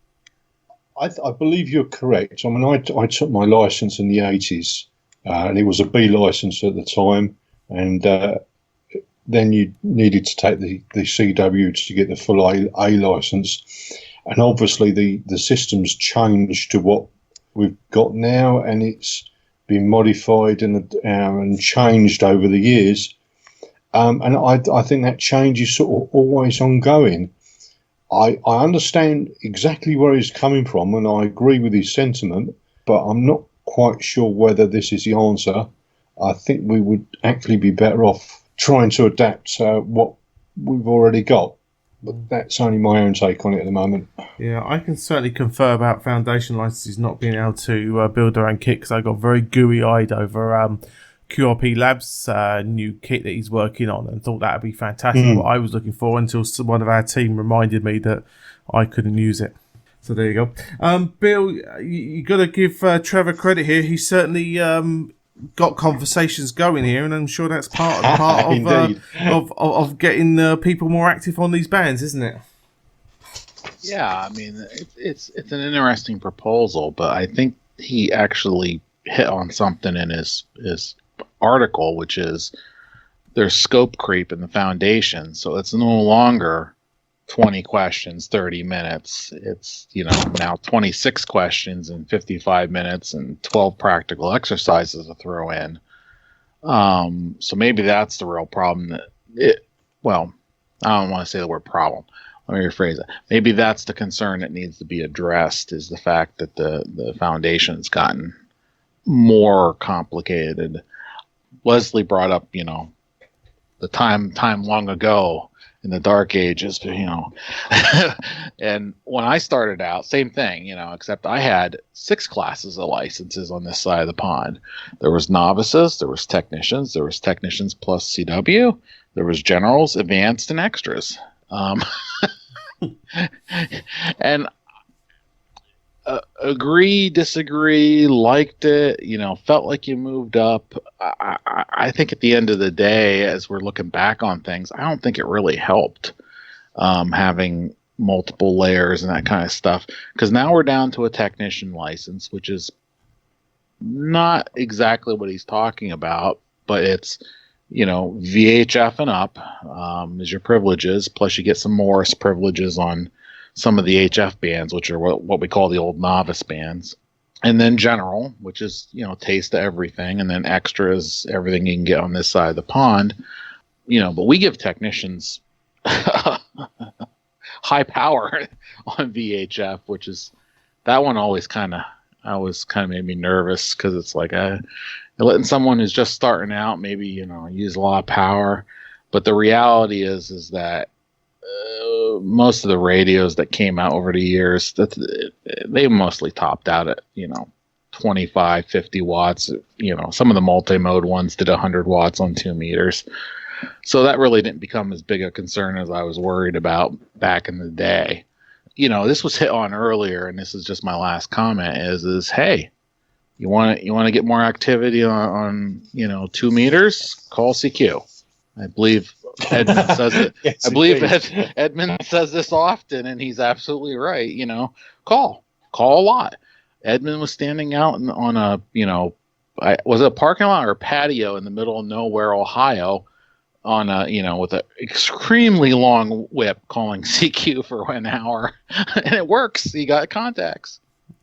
I believe you're correct. I mean, I took my license in the 80s, and it was a B license at the time, and then you needed to take the CW to get the full A license. And obviously the system's changed to what we've got now, and it's been modified and changed over the years. And I think that change is sort of always ongoing. I understand exactly where he's coming from, and I agree with his sentiment, but I'm not quite sure whether this is the answer. I think we would actually be better off trying to adapt what we've already got. But that's only my own take on it at the moment. Yeah, I can certainly confer about foundation licenses not being able to build their own kit, because I got very gooey-eyed over QRP Labs' new kit that he's working on, and thought that would be fantastic, what I was looking for, until one of our team reminded me that I couldn't use it. So there you go. Bill, you got to give Trevor credit here. He certainly got conversations going here, and I'm sure that's part of getting people more active on these bands, isn't it? Yeah, I mean, it's an interesting proposal, but I think he actually hit on something in his article, which is there's scope creep in the foundation, so it's no longer 20 questions, 30 minutes. It's, now 26 questions in 55 minutes and 12 practical exercises to throw in. So maybe that's the real problem. I don't want to say the word problem. Let me rephrase it. Maybe that's the concern that needs to be addressed, is the fact that the foundation's gotten more complicated. Leslie brought up, the time long ago in the dark ages, and when I started out, same thing, except I had 6 classes of licenses on this side of the pond. There was novices, there was technicians plus CW, there was generals, advanced, and extras. And agree, disagree, liked it, felt like you moved up. I think at the end of the day, as we're looking back on things, I don't think it really helped having multiple layers and that kind of stuff, because now we're down to a technician license, which is not exactly what he's talking about, but it's VHF and up is your privileges, plus you get some Morris privileges on some of the HF bands, which are what we call the old novice bands. And then general, which is, taste of everything. And then extras, everything you can get on this side of the pond. But we give technicians high power on VHF, which is, that one always kind of made me nervous, because it's like you're letting someone who's just starting out maybe, use a lot of power. But the reality is that most of the radios that came out over the years, they mostly topped out at 25, 50 watts. Some of the multi-mode ones did 100 watts on 2 meters, so that really didn't become as big a concern as I was worried about back in the day. This was hit on earlier, and this is just my last comment, is hey, you want to get more activity on 2 meters, call CQ. I believe Edmund says it. Yes, I believe Edmund says this often, and he's absolutely right. Call a lot. Edmund was standing out on a, was it a parking lot or a patio in the middle of nowhere, Ohio, on a, with an extremely long whip, calling CQ for an hour, and it works. He got contacts.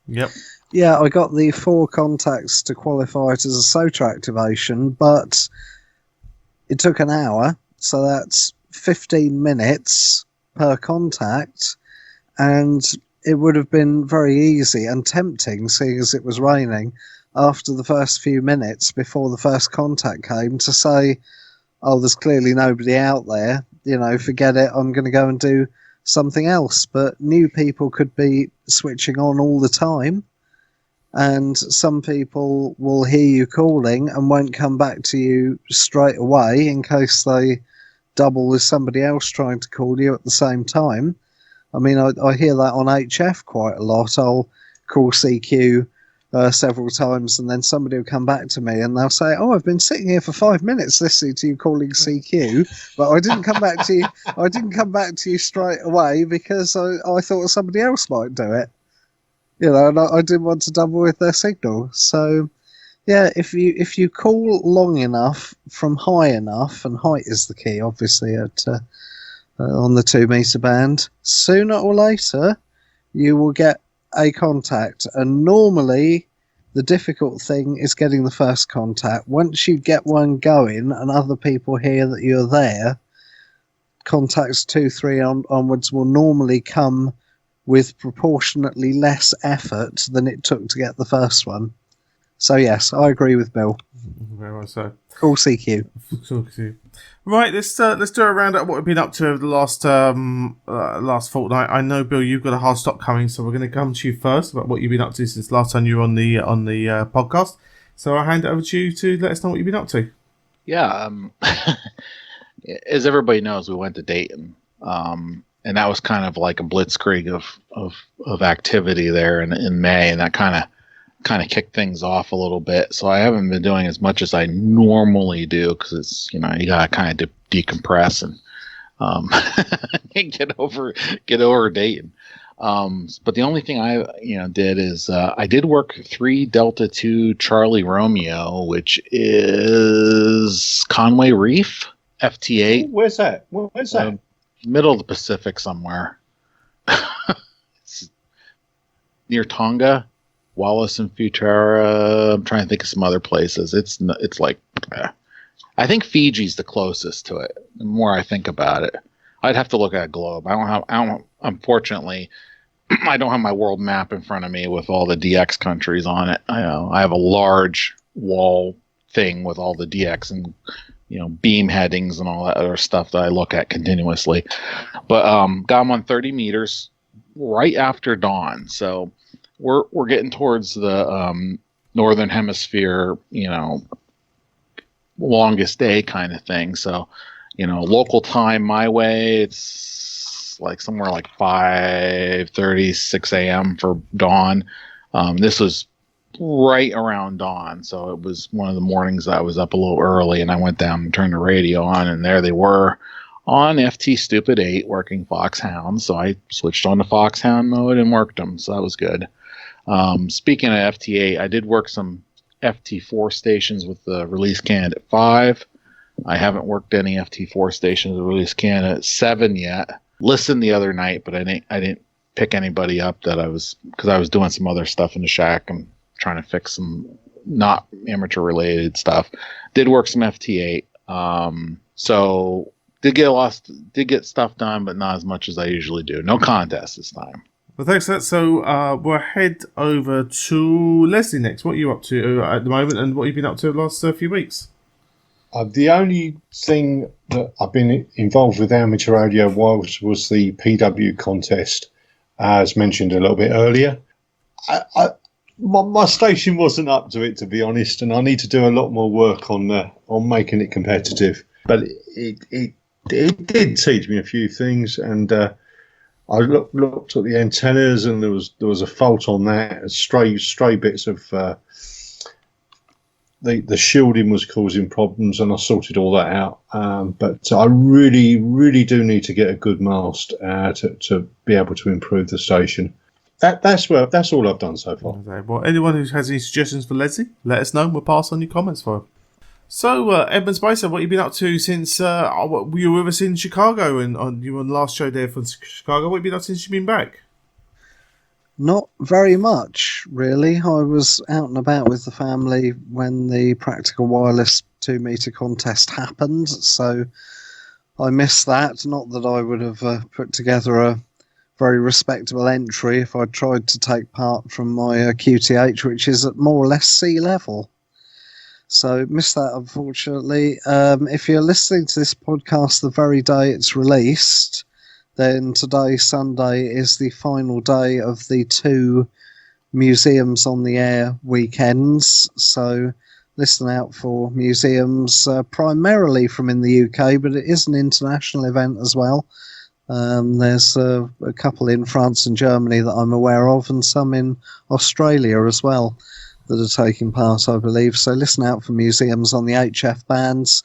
Yep. Yeah, I got the 4 contacts to qualify it as a SOTA activation, but it took an hour, so that's 15 minutes per contact, and it would have been very easy and tempting, seeing as it was raining, after the first few minutes before the first contact came, to say, oh, there's clearly nobody out there, forget it, I'm going to go and do something else. But new people could be switching on all the time, and some people will hear you calling and won't come back to you straight away in case they double with somebody else trying to call you at the same time. I mean, I hear that on HF quite a lot. I'll call CQ several times, and then somebody will come back to me and they'll say, oh, I've been sitting here for 5 minutes listening to you calling CQ, but I didn't come back to you. I didn't come back to you straight away because I thought somebody else might do it. And I didn't want to double with their signal. So, yeah, if you call long enough from high enough, and height is the key, obviously, on the 2 meter band, sooner or later you will get a contact. And normally the difficult thing is getting the first contact. Once you get one going and other people hear that you're there, contacts 2, 3 onwards will normally come with proportionately less effort than it took to get the first one. So yes, I agree with Bill. Very well so. Call CQ. Right, let's do a round up what we've been up to over the last fortnight. I know, Bill, you've got a hard stop coming, so we're going to come to you first about what you've been up to since last time you were on the podcast. So I'll hand it over to you to let us know what you've been up to. Yeah, as everybody knows, we went to Dayton, and that was kind of like a blitzkrieg of activity there in May, and that kind kind of kick things off a little bit. So I haven't been doing as much as I normally do because it's, you gotta kind of decompress and get over Dayton. But the only thing I did is I did work 3 Delta 2 Charlie Romeo, which is Conway Reef FT8. Where's that? Where's that? Middle of the Pacific somewhere. It's near Tonga, Wallis and Futera. I'm trying to think of some other places. It's like, I think Fiji's the closest to it. The more I think about it, I'd have to look at a globe. Unfortunately, I don't have my world map in front of me with all the DX countries on it. I have a large wall thing with all the DX and beam headings and all that other stuff that I look at continuously. But got them on 30 meters right after dawn. So we're getting towards the northern hemisphere, longest day kind of thing. So, local time my way, it's like somewhere like 5:30, 6 a.m. for dawn. This was right around dawn, so it was one of the mornings that I was up a little early, and I went down and turned the radio on, and there they were on FT Stupid 8 working Foxhound. So I switched on to Foxhound mode and worked them, so that was good. Speaking of FT8, I did work some FT4 stations with the release candidate 5. I haven't worked any FT4 stations with release candidate 7 yet. Listened the other night, but I didn't pick anybody up because I was doing some other stuff in the shack and trying to fix some not amateur related stuff. Did work some FT8. So did get stuff done, but not as much as I usually do. No contest this time. Well, thanks for that. So we'll head over to Leslie next. What are you up to at the moment, and what have you been up to the last few weeks? The only thing that I've been involved with amateur radio was the PW contest, as mentioned a little bit earlier. My station wasn't up to it, to be honest, and I need to do a lot more work on making it competitive. But it did teach me a few things, and I looked at the antennas, and there was a fault on that. Stray bits of the shielding was causing problems, and I sorted all that out. But I really, really do need to get a good mast to be able to improve the station. That's all I've done so far. Okay. Well, anyone who has any suggestions for Leslie, let us know. We'll pass on your comments for him. So, Edmund Spicer, what have you been up to since you were with us in Chicago and you were on the last show there from Chicago? What have you been up to since you've been back? Not very much, really. I was out and about with the family when the Practical Wireless 2-meter contest happened, so I missed that. Not that I would have put together a very respectable entry if I'd tried to take part from my QTH, which is at more or less sea level. So missed that, unfortunately. If you're listening to this podcast the very day it's released, then today, Sunday, is the final day of the 2 Museums on the Air weekends. So listen out for museums, primarily from in the UK, but it is an international event as well. There's a couple in France and Germany that I'm aware of, and some in Australia as well that are taking part, I believe. So listen out for museums on the HF bands.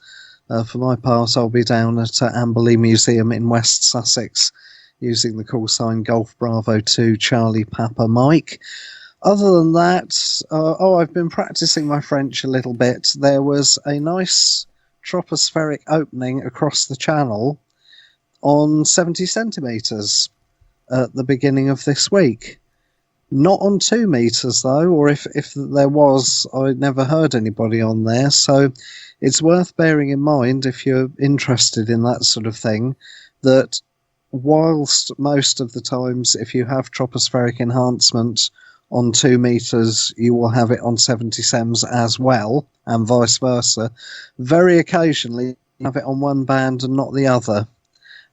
For my part, I'll be down at Amberley Museum in West Sussex using the call sign Golf Bravo 2 Charlie Papa Mike. Other than that, I've been practicing my French a little bit. There was a nice tropospheric opening across the channel on 70 centimetres at the beginning of this week. Not on 2 meters though, or if there was, I never heard anybody on there. So it's worth bearing in mind, if you're interested in that sort of thing, that whilst most of the times if you have tropospheric enhancement on 2 meters, you will have it on 70 sems as well, and vice versa. Very occasionally you have it on one band and not the other.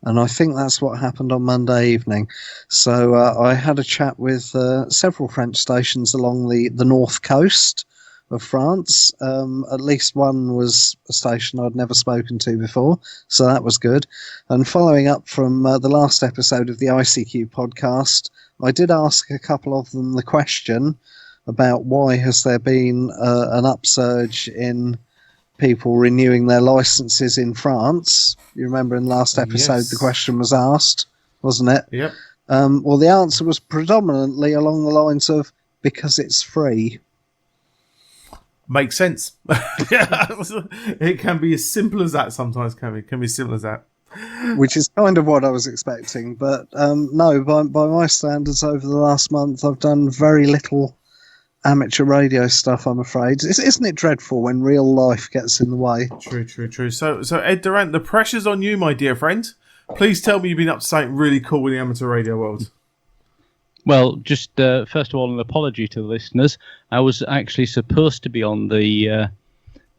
And I think that's what happened on Monday evening. So I had a chat with several French stations along the north coast of France. At least one was a station I'd never spoken to before, so that was good. And following up from the last episode of the ICQ podcast, I did ask a couple of them the question about why has there been an upsurge in people renewing their licenses in France. You remember in the last episode the question was asked, wasn't it? Yep. Well, the answer was predominantly along the lines of because it's free. Makes sense. It can be as simple as that sometimes, can be as simple as that. Which is kind of what I was expecting. But no, by my standards over the last month, I've done very little amateur radio stuff, I'm afraid. Isn't it dreadful when real life gets in the way? True. So Ed Durrant, the pressure's on you, my dear friend. Please tell me you've been up to something really cool in the amateur radio world. Well, just first of all, an apology to the listeners. I was actually supposed to be on the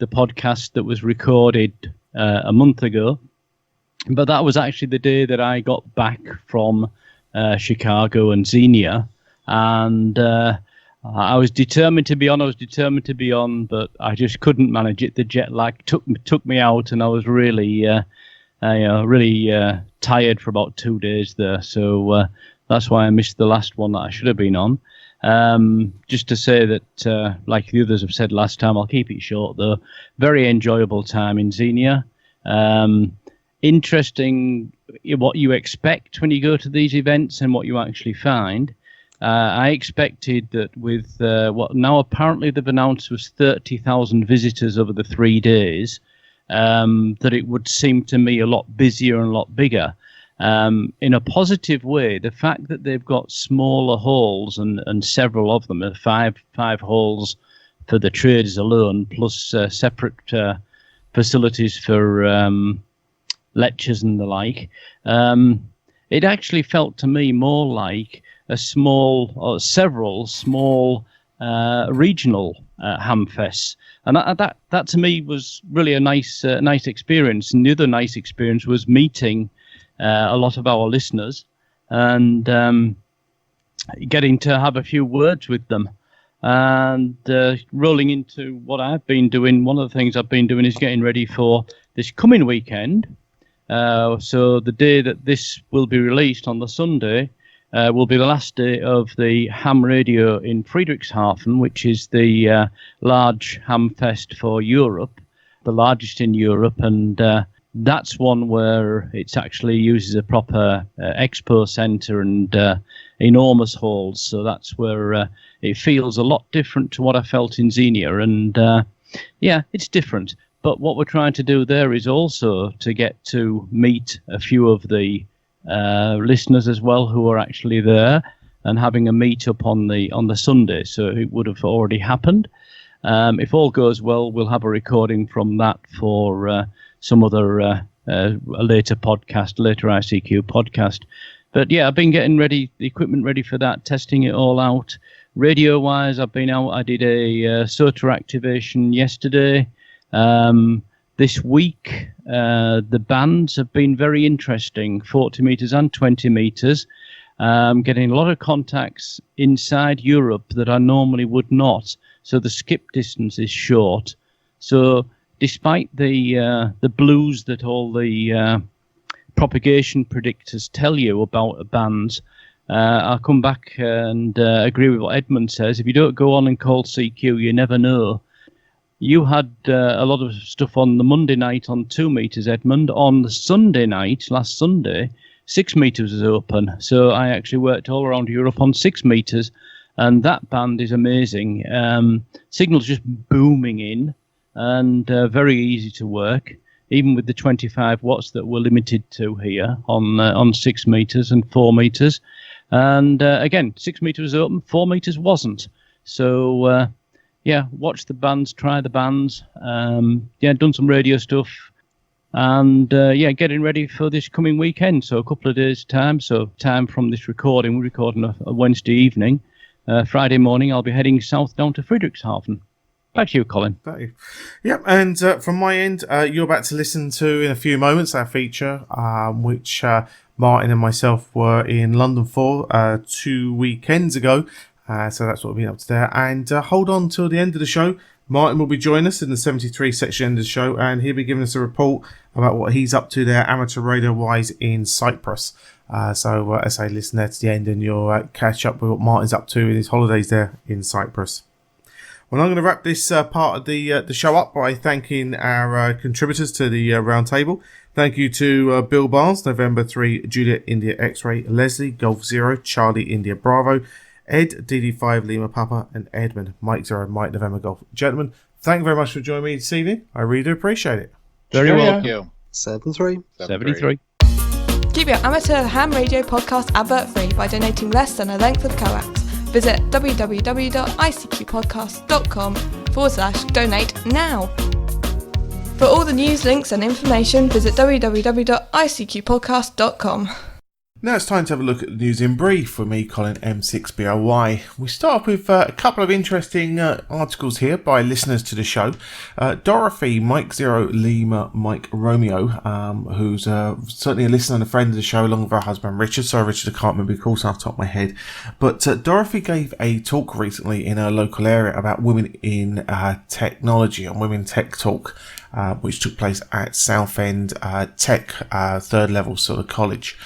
podcast that was recorded a month ago, but that was actually the day that I got back from Chicago and Xenia, and I was determined to be on. But I just couldn't manage it. The jet lag took me out, and I was really tired for about 2 days there. So that's why I missed the last one that I should have been on. Just to say that, like the others have said last time, I'll keep it short though. Very enjoyable time in Xenia. Interesting what you expect when you go to these events and what you actually find. I expected that with what now apparently they've announced was 30,000 visitors over the 3 days, that it would seem to me a lot busier and a lot bigger. In a positive way, the fact that they've got smaller halls and several of them, five halls for the traders alone, plus separate facilities for lectures and the like, it actually felt to me more like several small regional hamfests, and that to me was really a nice experience. And the other nice experience was meeting a lot of our listeners and getting to have a few words with them. And rolling into what I've been doing, one of the things I've been doing is getting ready for this coming weekend. So the day that this will be released on the Sunday will be the last day of the ham radio in Friedrichshafen, which is the large ham fest for Europe, the largest in Europe. And that's one where it's actually uses a proper expo center and enormous halls. So that's where it feels a lot different to what I felt in Xenia. And yeah, it's different. But what we're trying to do there is also to get to meet a few of the listeners as well who are actually there, and having a meet-up on the Sunday. So it would have already happened. If all goes well, we'll have a recording from that for some other a later ICQ podcast. But yeah, I've been getting ready, the equipment ready for that, testing it all out. Radio-wise, I've been out. I did a SOTA activation yesterday. This week, the bands have been very interesting, 40 meters and 20 meters. Getting a lot of contacts inside Europe that I normally would not. So the skip distance is short. So despite the blues that all the propagation predictors tell you about bands, I'll come back and agree with what Edmund says. If you don't go on and call CQ, you never know. You had a lot of stuff on the Monday night on 2 meters, Edmund. On the Sunday night, last Sunday, 6 meters was open. So I actually worked all around Europe on 6 meters, and that band is amazing. Signals just booming in, and very easy to work, even with the 25 watts that we're limited to here on 6 meters and 4 meters. And again, 6 meters was open, 4 meters wasn't. So yeah, watch the bands, try the bands. Yeah, done some radio stuff. And yeah, getting ready for this coming weekend. So a couple of days' time. So time from this recording, we're recording a Wednesday evening. Friday morning, I'll be heading south down to Friedrichshafen. Back to you, Colin. Thank you. Yep, and from my end, you're about to listen to, in a few moments, our feature, which Martin and myself were in London for 2 weekends ago. So that's what we'll be up to there. And hold on till the end of the show, Martin will be joining us in the 73 section of the show, and he'll be giving us a report about what he's up to there amateur radio-wise in Cyprus. So as I listen there to the end, and you'll catch up with what Martin's up to in his holidays there in Cyprus. Well, I'm going to wrap this part of the show up by thanking our contributors to the roundtable. Thank you to Bill Barnes, November 3, Juliet India X-Ray, Leslie, Golf 0, Charlie India Bravo, Ed, DD5 Lima Papa, and Edmund, Mike 0, Mike November Golf. Gentlemen, thank you very much for joining me this evening. I really do appreciate it. Very well. 73. 73. Keep your amateur ham radio podcast advert free by donating less than a length of coax. Visit www.icqpodcast.com/donate now. For all the news, links and information, visit www.icqpodcast.com. Now it's time to have a look at the news in brief with me, Colin M6BOY. We start off with a couple of interesting articles here by listeners to the show. Dorothy, Mike 0 Lima, Mike Romeo, who's certainly a listener and a friend of the show, along with her husband Richard. Sorry, Richard, I can't remember your course off the top of my head. But Dorothy gave a talk recently in her local area about women in technology and Women Tech Talk, which took place at Southend Tech, third level sort of college.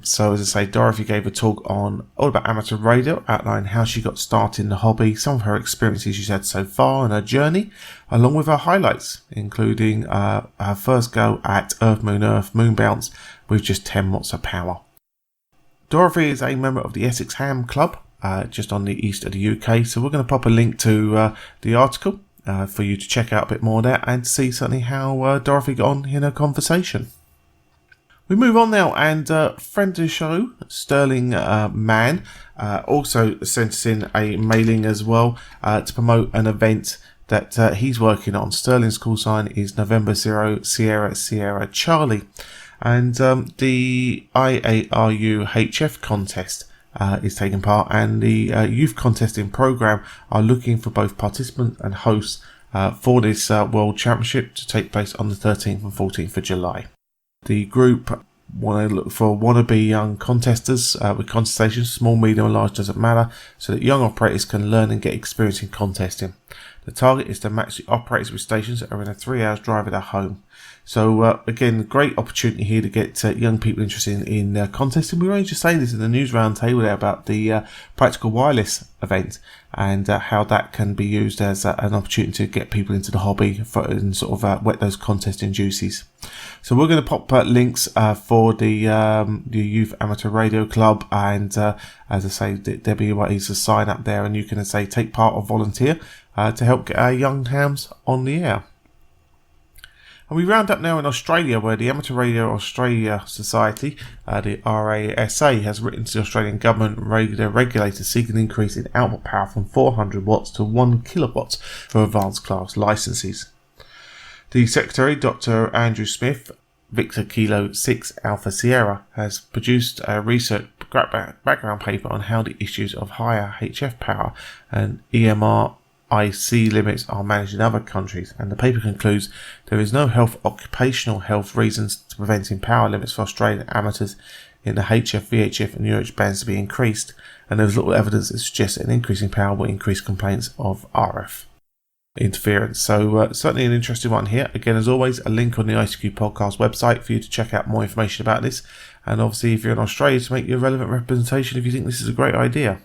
So as I say, Dorothy gave a talk on all about amateur radio, outlining how she got started in the hobby, some of her experiences she's had so far and her journey, along with her highlights, including her first go at Earth Moon Bounce with just 10 watts of power. Dorothy is a member of the Essex Ham Club, just on the east of the UK, so we're going to pop a link to the article for you to check out a bit more there and see certainly how Dorothy got on in her conversation. We move on now, and friend of the show, Sterling Mann, also sent us in a mailing as well to promote an event that he's working on. Sterling's call sign is November 0 Sierra Sierra Charlie, and the IARU HF contest is taking part, and the youth contesting program are looking for both participants and hosts for this World Championship to take place on the 13th and 14th of July. The group want to look for wannabe young contesters with contestations, small, medium or large doesn't matter, so that young operators can learn and get experience in contesting. The target is to match the operators with stations that are in a 3 hours drive of their home. So again, great opportunity here to get young people interested in contesting. We were only just saying this in the news round table there about the Practical Wireless event, and how that can be used as an opportunity to get people into the hobby and sort of whet those contesting juices. So we're going to pop links for the Youth Amateur Radio Club, and as I say, there'll be ways to sign up there, and you can take part or volunteer to help get our young hams on the air. And we round up now in Australia, where the Amateur Radio Australia Society, the RASA, has written to the Australian government regulator seeking an increase in output power from 400 watts to 1 kilowatts for advanced class licenses. The Secretary, Dr. Andrew Smith, Victor Kilo 6 Alpha Sierra, has produced a research background paper on how the issues of higher HF power and EMR/IC limits are managed in other countries, and the paper concludes there is no occupational health reasons to preventing power limits for Australian amateurs in the HF, VHF and UH bands to be increased, and there is little evidence that suggests an increase in power will increase complaints of RF interference. So certainly an interesting one here. Again, as always, a link on the ICQ podcast website for you to check out more information about this, and obviously if you're in Australia, to make your relevant representation if you think this is a great idea.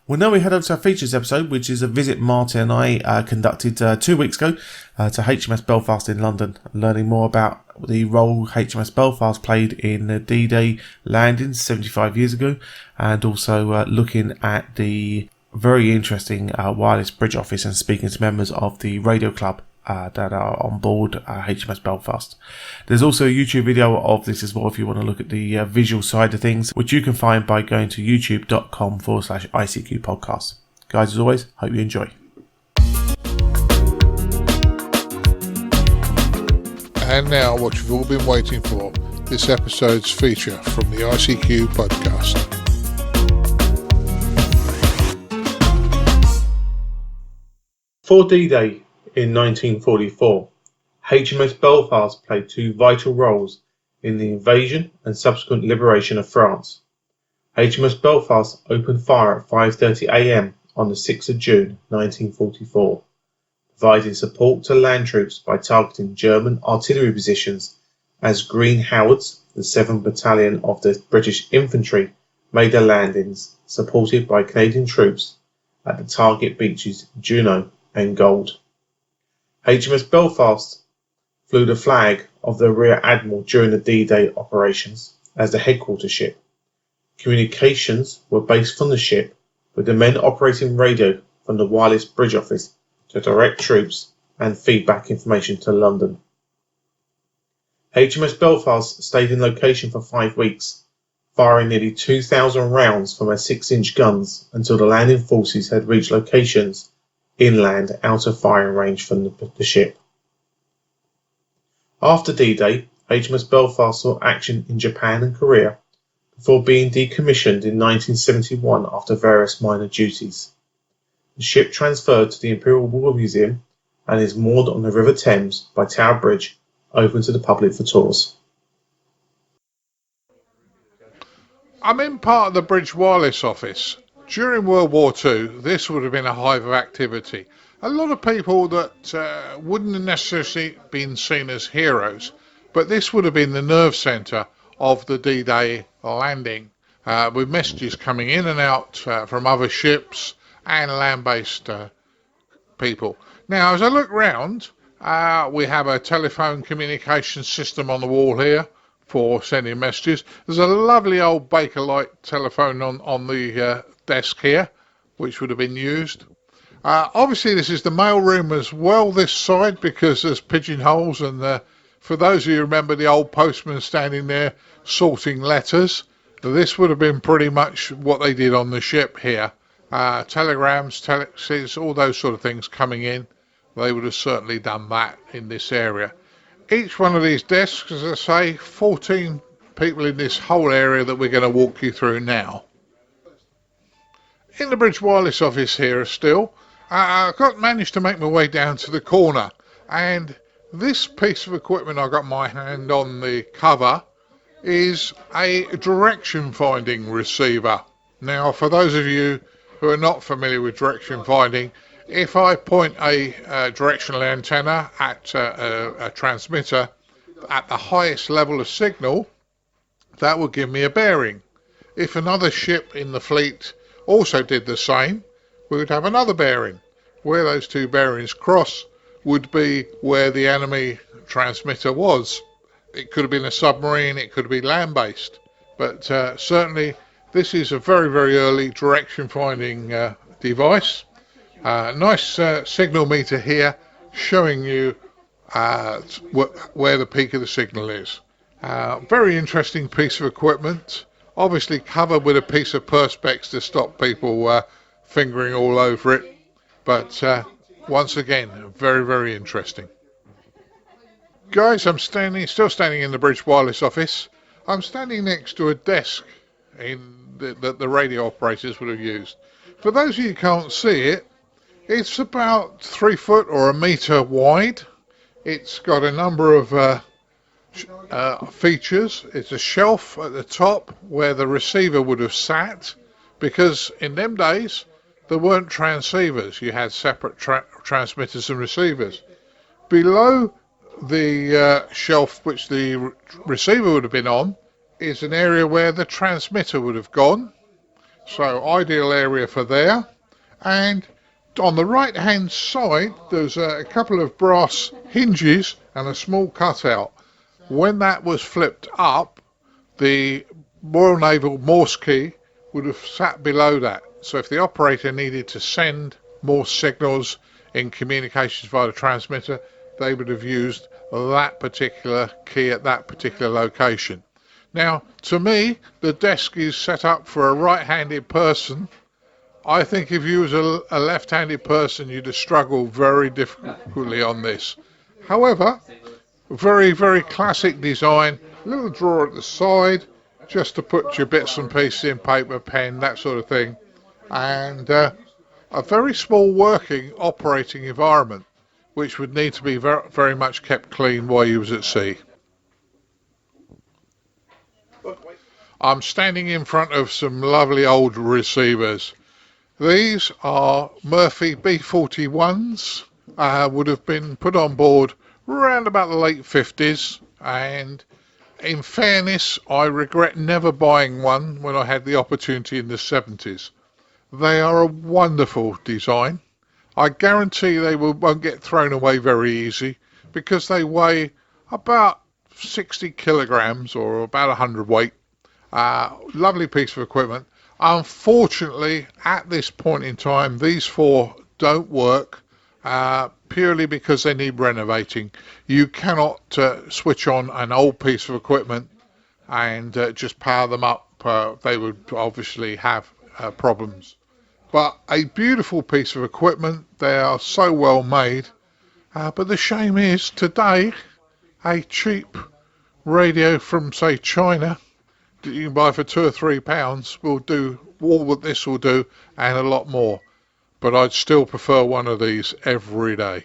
Well, now we head over to our features episode, which is a visit Martin and I conducted 2 weeks ago to HMS Belfast in London, learning more about the role HMS Belfast played in the D-Day landings 75 years ago, and also looking at the very interesting wireless bridge office and speaking to members of the radio club that are on board HMS Belfast. There's also a YouTube video of this as well if you want to look at the visual side of things, which you can find by going to youtube.com/ICQ podcast. Guys, as always, hope you enjoy. And now what you've all been waiting for, this episode's feature from the ICQ podcast. For D-Day in 1944, HMS Belfast played two vital roles in the invasion and subsequent liberation of France. HMS Belfast opened fire at 5:30 a.m. on the 6th of June 1944, providing support to land troops by targeting German artillery positions as Green Howards, the 7th Battalion of the British Infantry, made their landings, supported by Canadian troops at the target beaches Juno and Gold. HMS Belfast flew the flag of the Rear Admiral during the D-Day operations as the headquarters ship. Communications were based from the ship, with the men operating radio from the wireless bridge office to direct troops and feedback information to London. HMS Belfast stayed in location for 5 weeks, firing nearly 2,000 rounds from her 6-inch guns until the landing forces had reached locations inland out of firing range from the ship. After D-Day, HMS Belfast saw action in Japan and Korea before being decommissioned in 1971 after various minor duties. The ship transferred to the Imperial War Museum and is moored on the River Thames by Tower Bridge, open to the public for tours. I'm in part of the Bridge Wireless office. During World War II, this would have been a hive of activity. A lot of people that wouldn't have necessarily been seen as heroes, but this would have been the nerve centre of the D-Day landing, with messages coming in and out from other ships and land-based people. Now, as I look round, we have a telephone communication system on the wall here for sending messages. There's a lovely old Bakelite telephone on the desk here, which would have been used. Obviously, this is the mail room as well, this side, because there's pigeonholes, and for those of you who remember the old postman standing there sorting letters, this would have been pretty much what they did on the ship here. Telegrams, telexes, all those sort of things coming in. They would have certainly done that in this area. Each one of these desks, as I say, 14 people in this whole area that we're going to walk you through now. In the Bridge Wireless office here still, I managed to make my way down to the corner, and this piece of equipment I got my hand on the cover is a direction finding receiver. Now, for those of you who are not familiar with direction finding, if I point a directional antenna at a transmitter at the highest level of signal, that will give me a bearing. If another ship in the fleet also did the same, we would have another bearing. Where those two bearings cross would be where the enemy transmitter was. It could have been a submarine, it could have been land-based, but certainly this is a very, very early direction finding device. Nice signal meter here showing you where the peak of the signal is. Very interesting piece of equipment, obviously covered with a piece of perspex to stop people fingering all over it, but once again, very, very interesting. Guys, I'm still standing in the Bridge Wireless office. I'm standing next to a desk that the radio operators would have used. For those of you who can't see it, it's about 3 foot or a metre wide. It's got a number of features. It's a shelf at the top where the receiver would have sat, because in them days there weren't transceivers. You had separate transmitters and receivers. Below the shelf which the receiver would have been on is an area where the transmitter would have gone, so ideal area for there. And on the right hand side there's a couple of brass hinges and a small cutout. When that was flipped up, the Royal Naval Morse key would have sat below that, so if the operator needed to send Morse signals in communications via the transmitter, they would have used that particular key at that particular location. Now, to me, the desk is set up for a right-handed person. I think if you was a left-handed person, you'd have struggled very difficultly on this. However, very, very classic design. Little drawer at the side, just to put your bits and pieces in, paper, pen, that sort of thing. And a very small working operating environment, which would need to be very, very much kept clean while you was at sea. I'm standing in front of some lovely old receivers. These are Murphy B41s, would have been put on board around about the late 50s, and in fairness, I regret never buying one when I had the opportunity in the 70s. They are a wonderful design. I guarantee they won't get thrown away very easy because they weigh about 60 kilograms or about 100 weight. Lovely piece of equipment. Unfortunately, at this point in time, these four don't work purely because they need renovating. You cannot switch on an old piece of equipment and just power them up. They would obviously have problems. But a beautiful piece of equipment. They are so well made. But the shame is today, a cheap radio from, say, China that you can buy for £2 or £3 will do all that this will do and a lot more. But I'd still prefer one of these every day.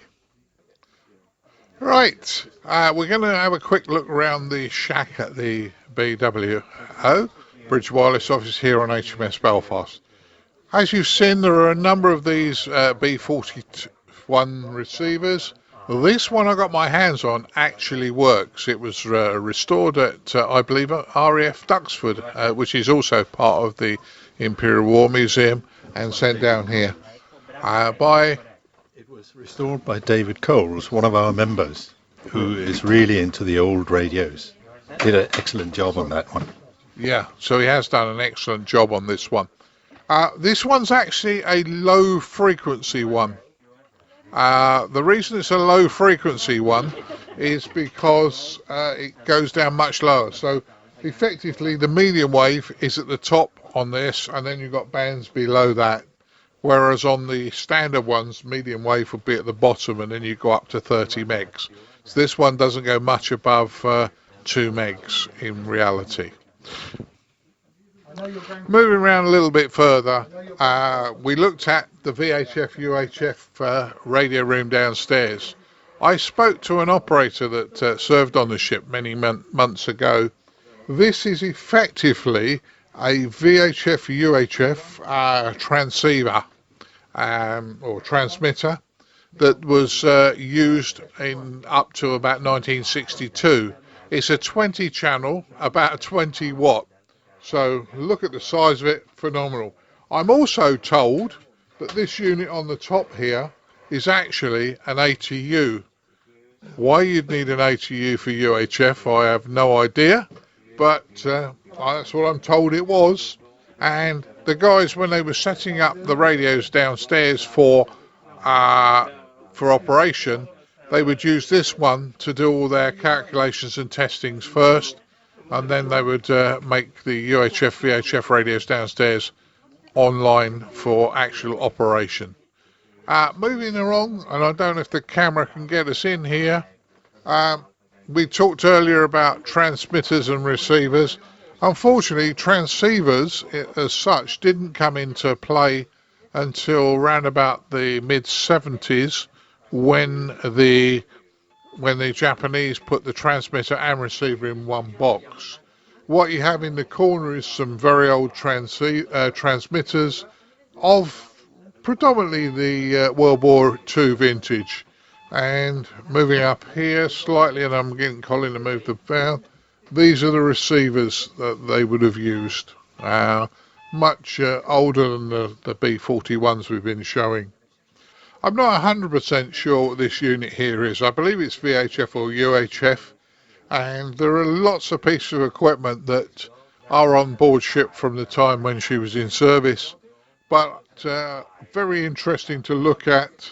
Right, we're going to have a quick look around the shack at the BWO, British Wireless Office here on HMS Belfast. As you've seen, there are a number of these B41 receivers. This one I got my hands on actually works. It was restored at, I believe, RAF Duxford, which is also part of the Imperial War Museum, and sent down here by... It was restored by David Coles, one of our members, who is really into the old radios. Did an excellent job on that one. Yeah, so he has done an excellent job on this one. This one's actually a low frequency one. The reason it's a low frequency one is because it goes down much lower. So effectively the medium wave is at the top on this, and then you've got bands below that. Whereas on the standard ones, medium wave would be at the bottom, and then you go up to 30 megs. So this one doesn't go much above 2 megs in reality. Moving around a little bit further, we looked at the VHF UHF radio room downstairs. I spoke to an operator that served on the ship many months ago. This is effectively a VHF UHF transceiver or transmitter that was used in up to about 1962. It's a 20 channel, about 20 watt. So look at the size of it, phenomenal. I'm also told that this unit on the top here is actually an ATU. Why you'd need an ATU for UHF, I have no idea, but that's what I'm told it was. And the guys, when they were setting up the radios downstairs for operation, they would use this one to do all their calculations and testings first, and then they would make the UHF VHF radios downstairs online for actual operation. Moving along, and I don't know if the camera can get us in here, we talked earlier about transmitters and receivers. Unfortunately, transceivers as such didn't come into play until around about the mid-70s when the Japanese put the transmitter and receiver in one box. What you have in the corner is some very old transmitters of predominantly the World War II vintage. And moving up here slightly, and I'm getting Colin to move the valve, these are the receivers that they would have used. Much older than the B41s we've been showing. I'm not 100% sure what this unit here is. I believe it's VHF or UHF, and there are lots of pieces of equipment that are on board ship from the time when she was in service, but very interesting to look at.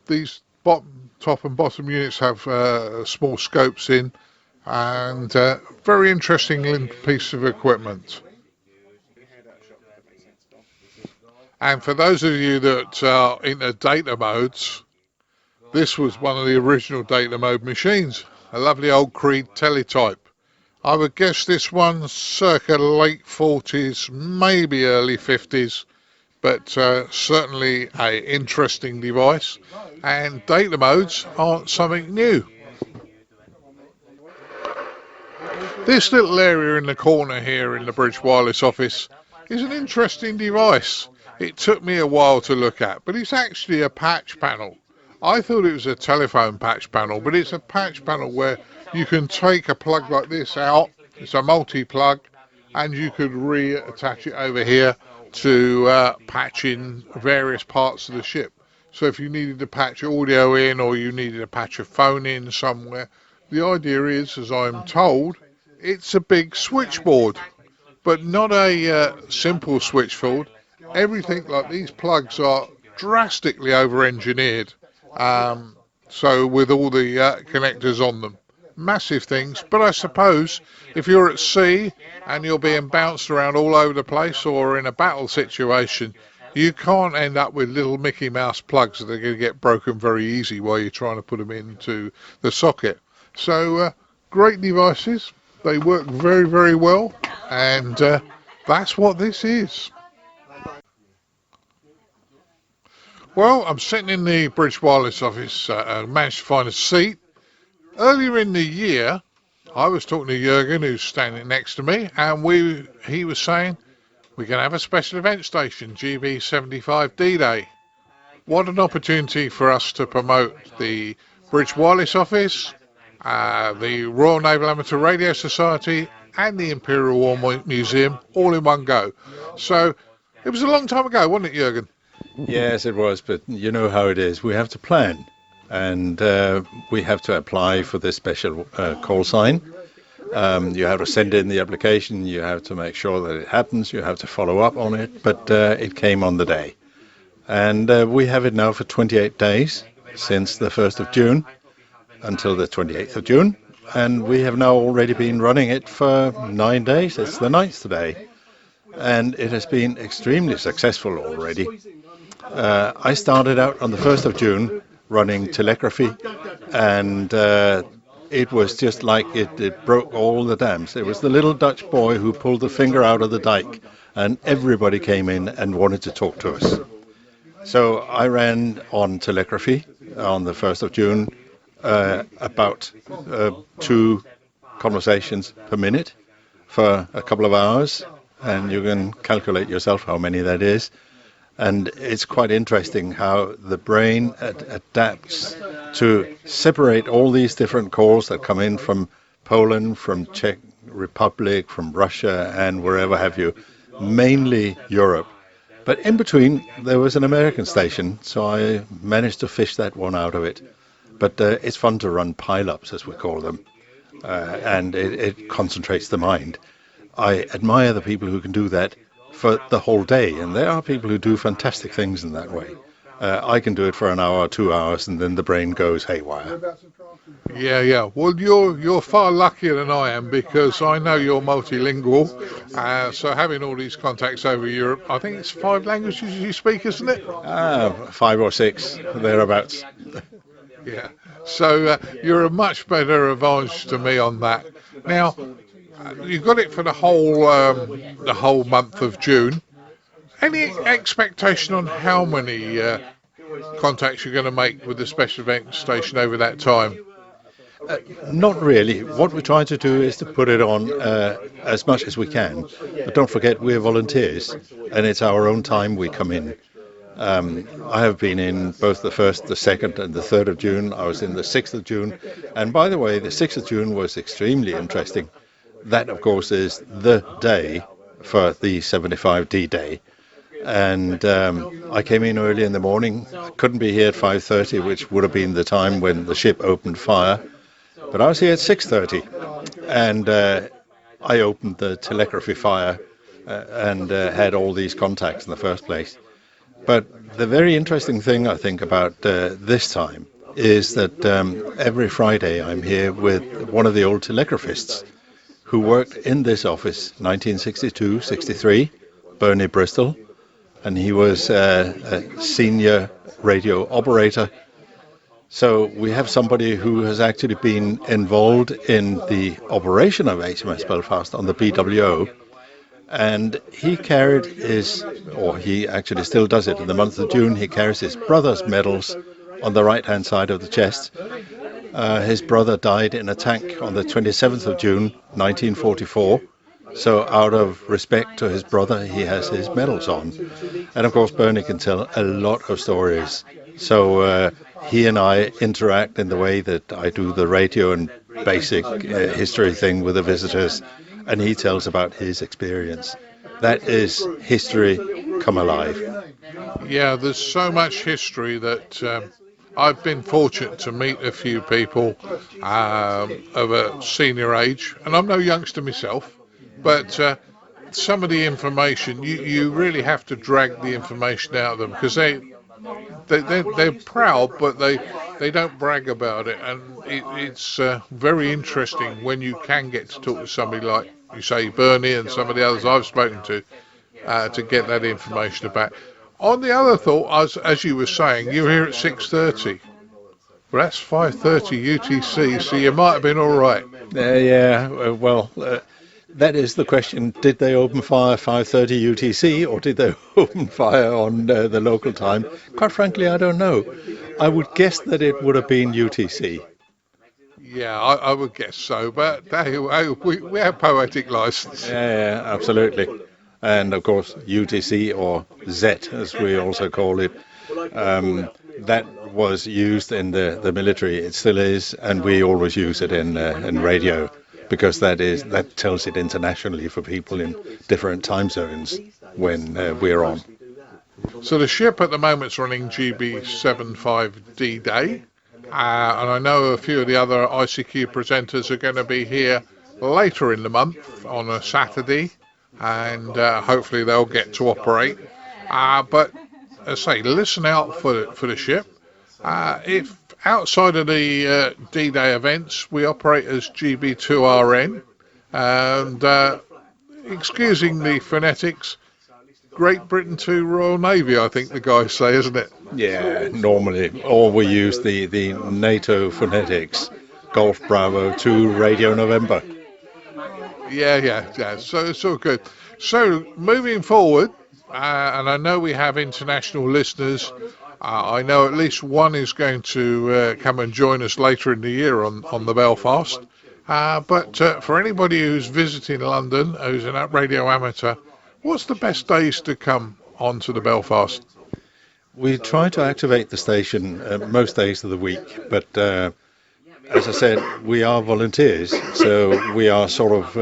These top and bottom units have small scopes in, and very interesting piece of equipment. And for those of you that are into data modes, this was one of the original data mode machines, a lovely old Creed teletype. I would guess this one circa late 40s, maybe early 50s, but certainly an interesting device, and data modes aren't something new. This little area in the corner here in the British Wireless office is an interesting device. It took me a while to look at, but it's actually a patch panel. I thought it was a telephone patch panel, but it's a patch panel where you can take a plug like this out. It's a multi-plug, and you could reattach it over here to patch in various parts of the ship. So if you needed to patch audio in, or you needed to patch a phone in somewhere, the idea is, as I'm told, it's a big switchboard, but not a simple switchboard. Everything like these plugs are drastically over-engineered. So with all the connectors on them, massive things. But I suppose if you're at sea and you're being bounced around all over the place, or in a battle situation, you can't end up with little Mickey Mouse plugs that are going to get broken very easy while you're trying to put them into the socket. So great devices. They work very, very well, and that's what this is. Well, I'm sitting in the British Wireless office. I managed to find a seat. Earlier in the year, I was talking to Jürgen, who's standing next to me, and he was saying, we're going to have a special event station, GB75 D-Day. What an opportunity for us to promote the British Wireless office, the Royal Naval Amateur Radio Society, and the Imperial War Museum, all in one go. So, it was a long time ago, wasn't it, Jürgen? Yes, it was, but you know how it is. We have to plan, and we have to apply for this special call sign. You have to send in the application, you have to make sure that it happens, you have to follow up on it, but it came on the day. And we have it now for 28 days, since the 1st of June until the 28th of June, and we have now already been running it for 9 days. It's the 9th today, and it has been extremely successful already. I started out on the 1st of June running telegraphy, and it was just like it broke all the dams. It was the little Dutch boy who pulled the finger out of the dike, and everybody came in and wanted to talk to us. So I ran on telegraphy on the 1st of June, about 2 conversations per minute for a couple of hours, and you can calculate yourself how many that is. And it's quite interesting how the brain adapts to separate all these different calls that come in from Poland, from Czech Republic, from Russia, and wherever have you, mainly Europe. But in between, there was an American station, so I managed to fish that one out of it. But it's fun to run pile-ups, as we call them, and it concentrates the mind. I admire the people who can do that for the whole day, and there are people who do fantastic things in that way. I can do it for an hour or 2 hours, and then the brain goes haywire. Yeah. Well, you're far luckier than I am, because I know you're multilingual. So having all these contacts over Europe, I think it's 5 languages you speak, isn't it? 5 or 6, thereabouts. Yeah. So you're a much better advantage to me on that. Now, you got it for the whole month of June. Any expectation on how many contacts you're going to make with the special event station over that time? Not really. What we try to do is to put it on as much as we can. But don't forget, we're volunteers, and it's our own time we come in. I have been in both the 1st, the 2nd, and the 3rd of June. I was in the 6th of June. And by the way, the 6th of June was extremely interesting. That, of course, is the day for the 75 D-Day. And I came in early in the morning. I couldn't be here at 5:30, which would have been the time when the ship opened fire. But I was here at 6:30, and I opened the telegraphy fire and had all these contacts in the first place. But the very interesting thing, I think, about this time is that every Friday I'm here with one of the old telegraphists who worked in this office 1962-63, Bernie Bristol, and he was a senior radio operator. So we have somebody who has actually been involved in the operation of HMS Belfast on the BWO, and he carried he actually still does it in the month of June, he carries his brother's medals on the right-hand side of the chest. His brother died in a tank on the 27th of June, 1944, So out of respect to his brother, he has his medals on. And of course, Bernie can tell a lot of stories. So he and I interact in the way that I do the radio and basic history thing with the visitors, and he tells about his experience. That is history come alive. Yeah, there's so much history that I've been fortunate to meet a few people of a senior age, and I'm no youngster myself, but some of the information, you really have to drag the information out of them, because they're proud, but they don't brag about it, and it's very interesting when you can get to talk to somebody like, you say, Bernie and some of the others I've spoken to get that information about. On the other thought, as you were saying, you were here at 6:30. Well, that's 5:30 UTC, so you might have been all right. That is the question. Did they open fire 5:30 UTC, or did they open fire on the local time? Quite frankly, I don't know. I would guess that it would have been UTC. Yeah, I would guess so, but we have poetic license. Yeah, absolutely. And of course, UTC, or Z as we also call it, that was used in the military. It still is, and we always use it in radio, because that tells it internationally for people in different time zones when we're on. So the ship at the moment is running GB75D day, and I know a few of the other ICQ presenters are going to be here later in the month on a Saturday, and hopefully they'll get to operate. But as I say, listen out for the ship. If outside of the D-Day events, we operate as GB2RN, and excusing the phonetics, Great Britain to Royal Navy, I think the guys say, isn't it? Yeah, normally. Or we use the NATO phonetics, Golf Bravo 2 Radio November. Yeah. So it's all good. So moving forward, and I know we have international listeners. I know at least one is going to come and join us later in the year on the Belfast. But for anybody who's visiting London, who's an radio amateur, what's the best days to come onto the Belfast? We try to activate the station most days of the week, but as I said, we are volunteers, so we are sort of,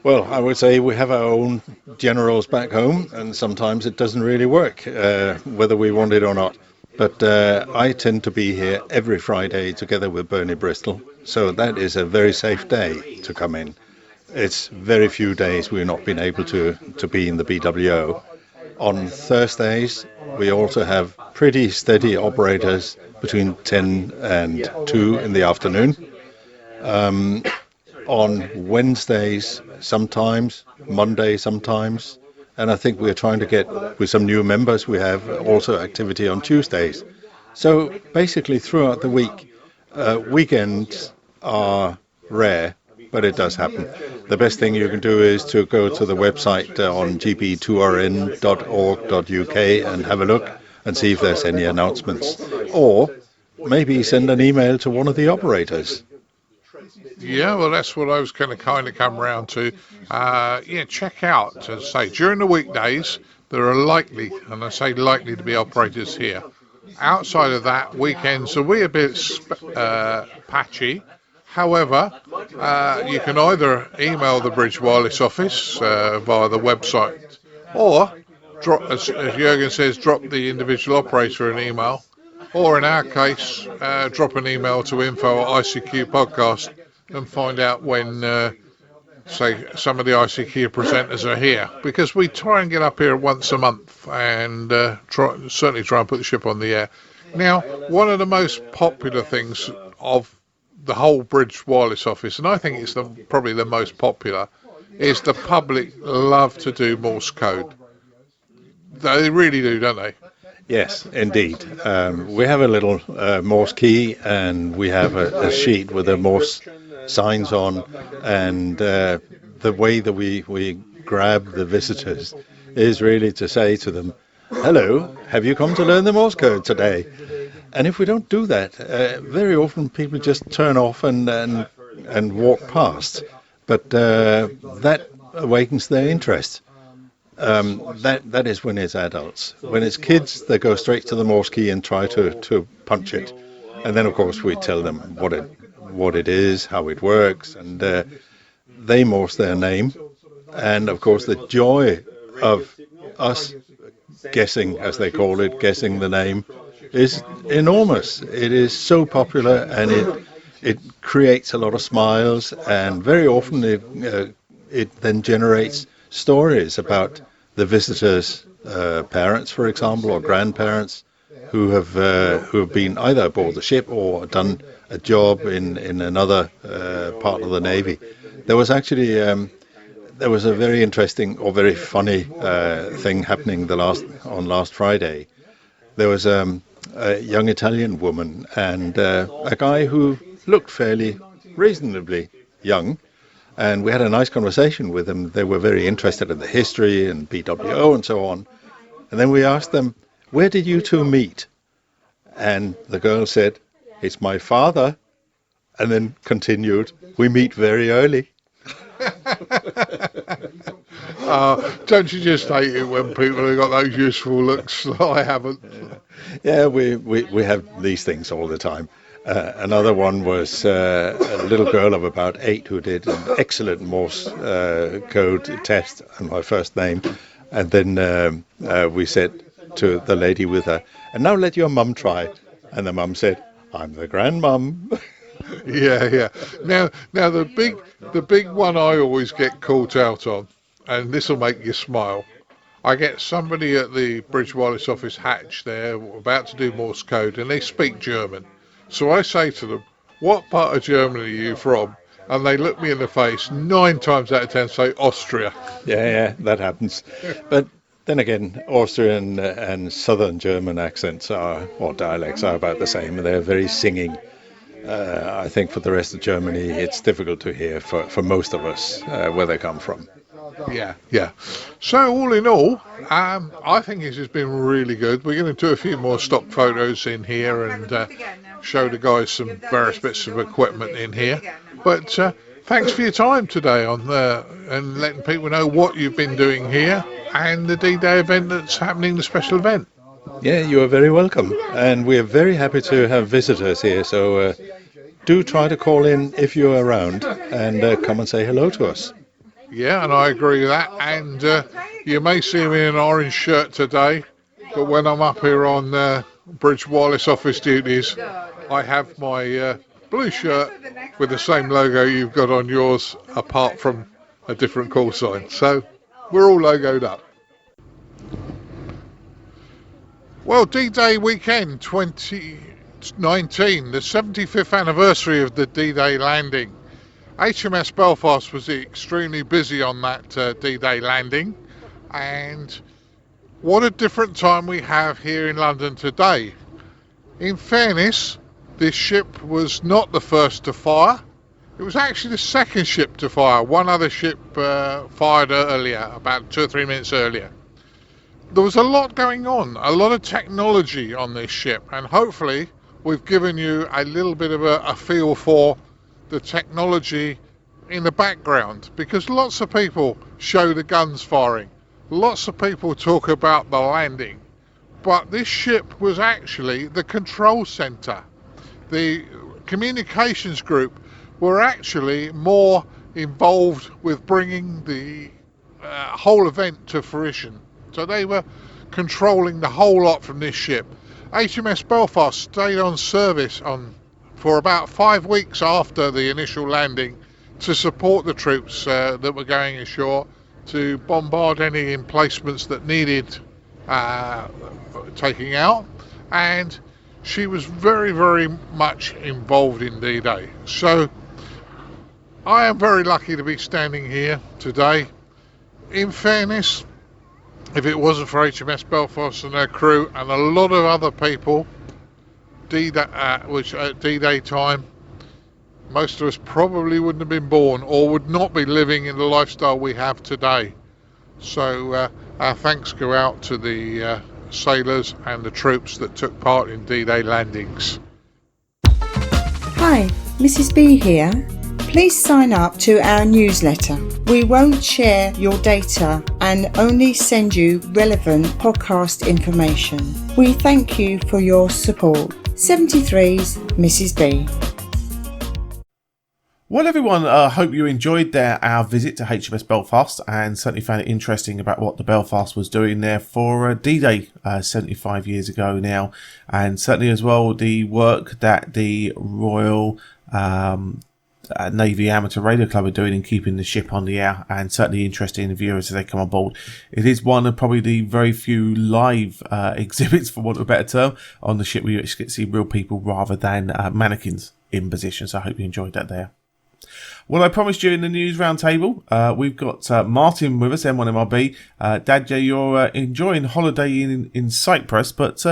I would say we have our own generals back home, and sometimes it doesn't really work, whether we want it or not. But I tend to be here every Friday together with Bernie Bristol, so that is a very safe day to come in. It's very few days we've not been able to be in the BWO. On Thursdays, we also have pretty steady operators between 10 and 2 in the afternoon. On Wednesdays, sometimes, Monday sometimes, and I think we're trying to get, with some new members, we have also activity on Tuesdays. So basically throughout the week, weekends are rare, but it does happen. The best thing you can do is to go to the website on gb2rn.org.uk and have a look and see if there's any announcements. Or maybe send an email to one of the operators. Yeah, well, that's what I was going to kind of come round to. Check out, as I say, during the weekdays, there are likely, and I say likely, to be operators here. Outside of that, weekends are a bit patchy. However, you can either email the Bridge Wireless office via the website, or, as Jürgen says, drop the individual operator an email, or in our case, drop an email to info@ICQ Podcast and find out when, say, some of the ICQ presenters are here. Because we try and get up here once a month and certainly try and put the ship on the air. Now, one of the most popular things of the whole Bridge Wireless office, and I think it's probably the most popular, is the public love to do Morse code. They really do, don't they? Yes, indeed. We have a little Morse key, and we have a sheet with the Morse signs on, and the way that we grab the visitors is really to say to them, "Hello, have you come to learn the Morse code today?" And if we don't do that, very often people just turn off and walk past. but that awakens their interest. That is when it's adults. When it's kids, they go straight to the Morse key and try to punch it. And then, of course, we tell them what it is, how it works, and they Morse their name. And, of course, the joy of us guessing, as they call it, guessing the name, is enormous. It is so popular, and it creates a lot of smiles, and very often it then generates stories about the visitors' parents, for example, or grandparents who have been either aboard the ship or done a job in another part of the Navy. There was actually there was a very interesting or very funny thing happening last Friday. There was a young Italian woman and a guy who looked fairly reasonably young, and we had a nice conversation with them. They were very interested in the history and BWO and so on. And then we asked them, "Where did you two meet?" And the girl said, "It's my father," and then continued, "We meet very early." Don't you just hate it when people have got those useful looks that I haven't? Yeah, we have these things all the time. Another one was a little girl of about 8 who did an excellent Morse code test on my first name. And then we said to the lady with her, "And now let your mum try." And the mum said, "I'm the grandmum." Yeah. Now the big one I always get caught out on, and this will make you smile. I get somebody at the Bridge Wireless Office hatch there about to do Morse code, and they speak German. So I say to them, "What part of Germany are you from?" And they look me in the face, 9 times out of 10 say Austria. Yeah, that happens. But then again, Austrian and southern German accents or dialects are about the same. They're very singing. I think for the rest of Germany, it's difficult to hear for most of us where they come from. Yeah. So all in all, I think this has been really good. We're going to do a few more stock photos in here and show the guys some various bits of equipment in here. But thanks for your time today and letting people know what you've been doing here and the D-Day event that's happening, the special event. Yeah, you are very welcome. And we're very happy to have visitors here. So do try to call in if you're around and come and say hello to us. Yeah, and I agree with that. And you may see me in an orange shirt today, but when I'm up here on Bridge Wireless Office duties, I have my blue shirt with the same logo you've got on yours, apart from a different call sign. So we're all logoed up. Well, D-Day weekend 2019, the 75th anniversary of the D-Day landing. HMS Belfast was extremely busy on that D-Day landing, and what a different time we have here in London today. In fairness, this ship was not the first to fire. It was actually the second ship to fire. One other ship fired earlier, about 2 or 3 minutes earlier. There was a lot going on, a lot of technology on this ship, and hopefully we've given you a little bit of a feel for the technology in the background, because lots of people show the guns firing, lots of people talk about the landing, but this ship was actually the control center. The communications group were actually more involved with bringing the whole event to fruition. So they were controlling the whole lot from this ship. HMS Belfast stayed on service for about 5 weeks after the initial landing to support the troops that were going ashore, to bombard any emplacements that needed taking out. And she was very, very much involved in D-Day. So I am very lucky to be standing here today. In fairness, if it wasn't for HMS Belfast and her crew and a lot of other people, which at D-Day time, most of us probably wouldn't have been born or would not be living in the lifestyle we have today. So our thanks go out to the sailors and the troops that took part in D-Day landings. Hi, Mrs. B here. Please sign up to our newsletter. We won't share your data and only send you relevant podcast information. We thank you for your support. 73's Mrs. B. Well, everyone, I hope you enjoyed our visit to HMS Belfast and certainly found it interesting about what the Belfast was doing there for D-Day 75 years ago now, and certainly as well the work that the Royal Navy Amateur Radio Club are doing in keeping the ship on the air, and certainly interesting the viewers as they come on board. It is one of probably the very few live exhibits, for want of a better term, on the ship where you actually get to see real people rather than mannequins in position, so I hope you enjoyed that there. Well, I promised you in the news roundtable, we've got Martin with us, M1MRB. Dadja, you're enjoying holiday in Cyprus, but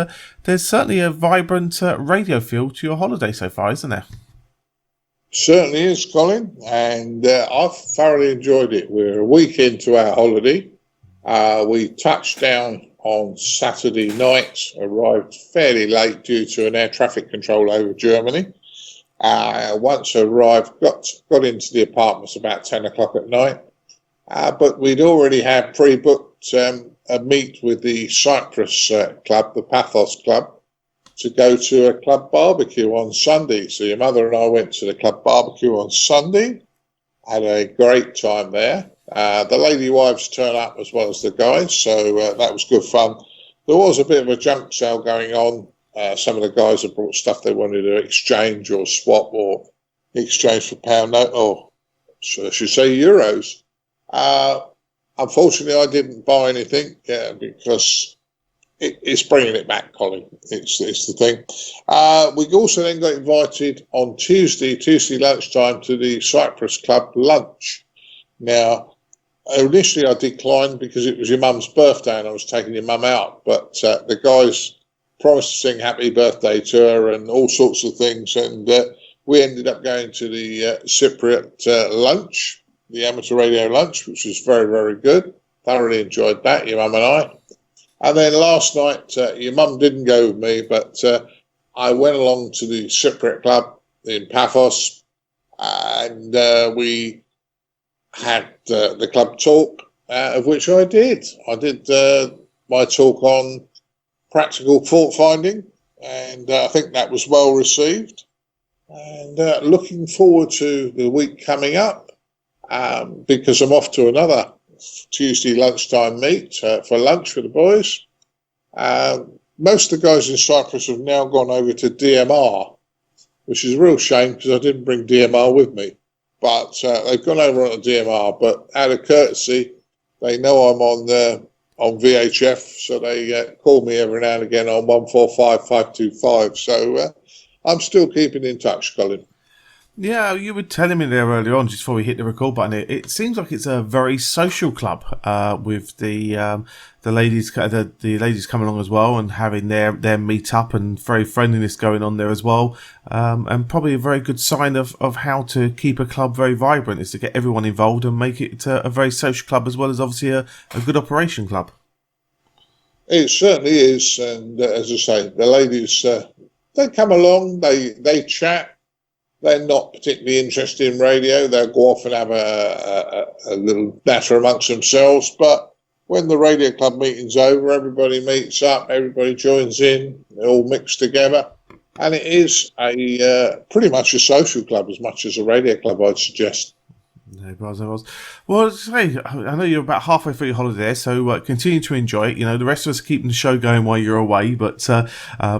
there's certainly a vibrant radio feel to your holiday so far, isn't there? Certainly is, Colin, and I've thoroughly enjoyed it. We're a week into our holiday. We touched down on Saturday night, arrived fairly late due to an air traffic control over Germany. Once arrived, got into the apartments about 10 o'clock at night, but we'd already had pre-booked a meet with the Cyprus club, the Pathos Club, to go to a club barbecue on Sunday. So your mother and I went to the club barbecue on Sunday, had a great time there. The lady wives turn up as well as the guys, so that was good fun. There was a bit of a junk sale going on. Some of the guys had brought stuff they wanted to exchange or swap or exchange for pound note, or should I say euros. Unfortunately, I didn't buy anything because it's bringing it back, Colin. It's the thing. We also then got invited on Tuesday lunchtime to the Cyprus Club lunch. Now, initially I declined because it was your mum's birthday and I was taking your mum out, but the guys promised to sing happy birthday to her and all sorts of things, and we ended up going to the Cypriot lunch, the amateur radio lunch, which was very, very good. Thoroughly enjoyed that, your mum and I. And then last night, your mum didn't go with me, but I went along to the Cypriot Club in Paphos, and we had the club talk, of which I did. I did my talk on practical fault finding, and I think that was well received. And looking forward to the week coming up, because I'm off to another Tuesday lunchtime meet for lunch with the boys. Most of the guys in Cyprus have now gone over to DMR, which is a real shame because I didn't bring DMR with me. But they've gone over on DMR, but out of courtesy, they know I'm on VHF, so they call me every now and again on 145525. So I'm still keeping in touch, Colin. Yeah, you were telling me there earlier on, just before we hit the record button. It seems like it's a very social club with the ladies, the ladies coming along as well and having their meet up and very friendliness going on there as well. And probably a very good sign of how to keep a club very vibrant is to get everyone involved and make it a very social club as well as obviously a good operation club. It certainly is, and as I say, the ladies they come along, they chat. They're not particularly interested in radio. They'll go off and have a little natter amongst themselves. But when the radio club meeting's over, everybody meets up, everybody joins in, they're all mixed together. And it is pretty much a social club as much as a radio club, I'd suggest. No was. Well, I know you're about halfway through your holiday, so continue to enjoy it. You know, the rest of us are keeping the show going while you're away, but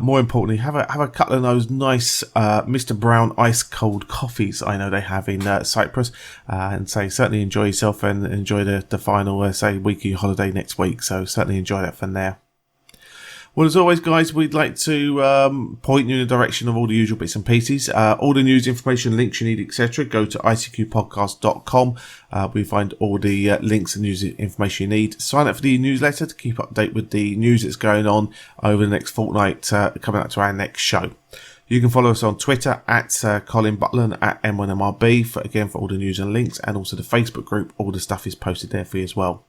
more importantly, have a couple of those nice Mr. Brown ice cold coffees I know they have in Cyprus, and certainly enjoy yourself and enjoy the final week of your holiday next week. So certainly enjoy that from there. Well, as always, guys, we'd like to point you in the direction of all the usual bits and pieces. All the news, information, links you need, etc. Go to icqpodcast.com. We find all the links and news information you need. Sign up for the newsletter to keep up to date with the news that's going on over the next fortnight coming up to our next show. You can follow us on Twitter at Colin Butler and at M1MRB for all the news and links, and also the Facebook group. All the stuff is posted there for you as well.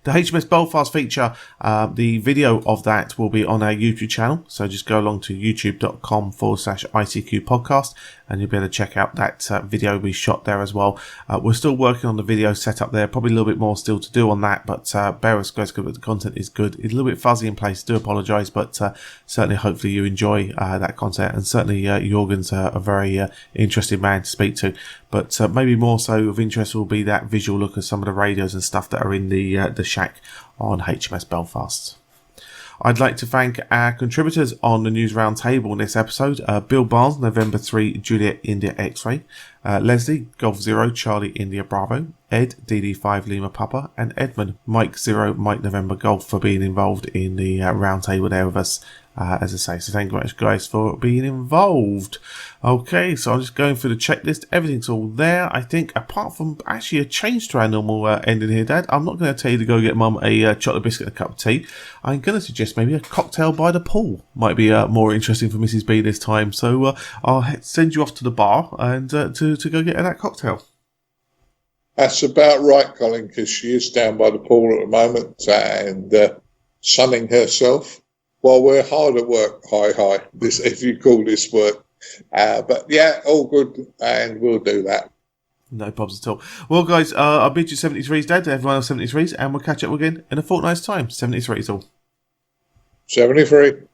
The HMS Belfast feature, the video of that will be on our YouTube channel. So just go along to youtube.com/ICQ podcast and you'll be able to check out that video we shot there as well. We're still working on the video setup there. Probably a little bit more still to do on that, but bear with us, good. The content is good. It's a little bit fuzzy in place. Do apologise, but certainly, hopefully, you enjoy that content. And certainly, Jorgen's a very interesting man to speak to. But maybe more so of interest will be that visual look of some of the radios and stuff that are in the shack on HMS Belfast. I'd like to thank our contributors on the News Roundtable in this episode. Bill Barnes, November 3, Juliet India X-Ray. Leslie, Golf 0, Charlie India Bravo. Ed, DD5 Lima Papa. And Edmund, Mike 0, Mike November Golf, for being involved in the roundtable there with us. As I say, so thank you very much, guys, for being involved. Okay, so I'm just going through the checklist. Everything's all there, I think, apart from actually a change to our normal ending here, Dad. I'm not going to tell you to go get Mum a chocolate biscuit and a cup of tea. I'm going to suggest maybe a cocktail by the pool. Might be more interesting for Mrs. B this time. So I'll send you off to the bar and to go get her that cocktail. That's about right, Colin, because she is down by the pool at the moment and sunning herself. Well, we're hard at work, hi, this, if you call this work. But yeah, all good, and we'll do that. No problems at all. Well, guys, I'll bid you 73s, Dad, to everyone else 73s, and we'll catch up again in a fortnight's time. 73s all. 73.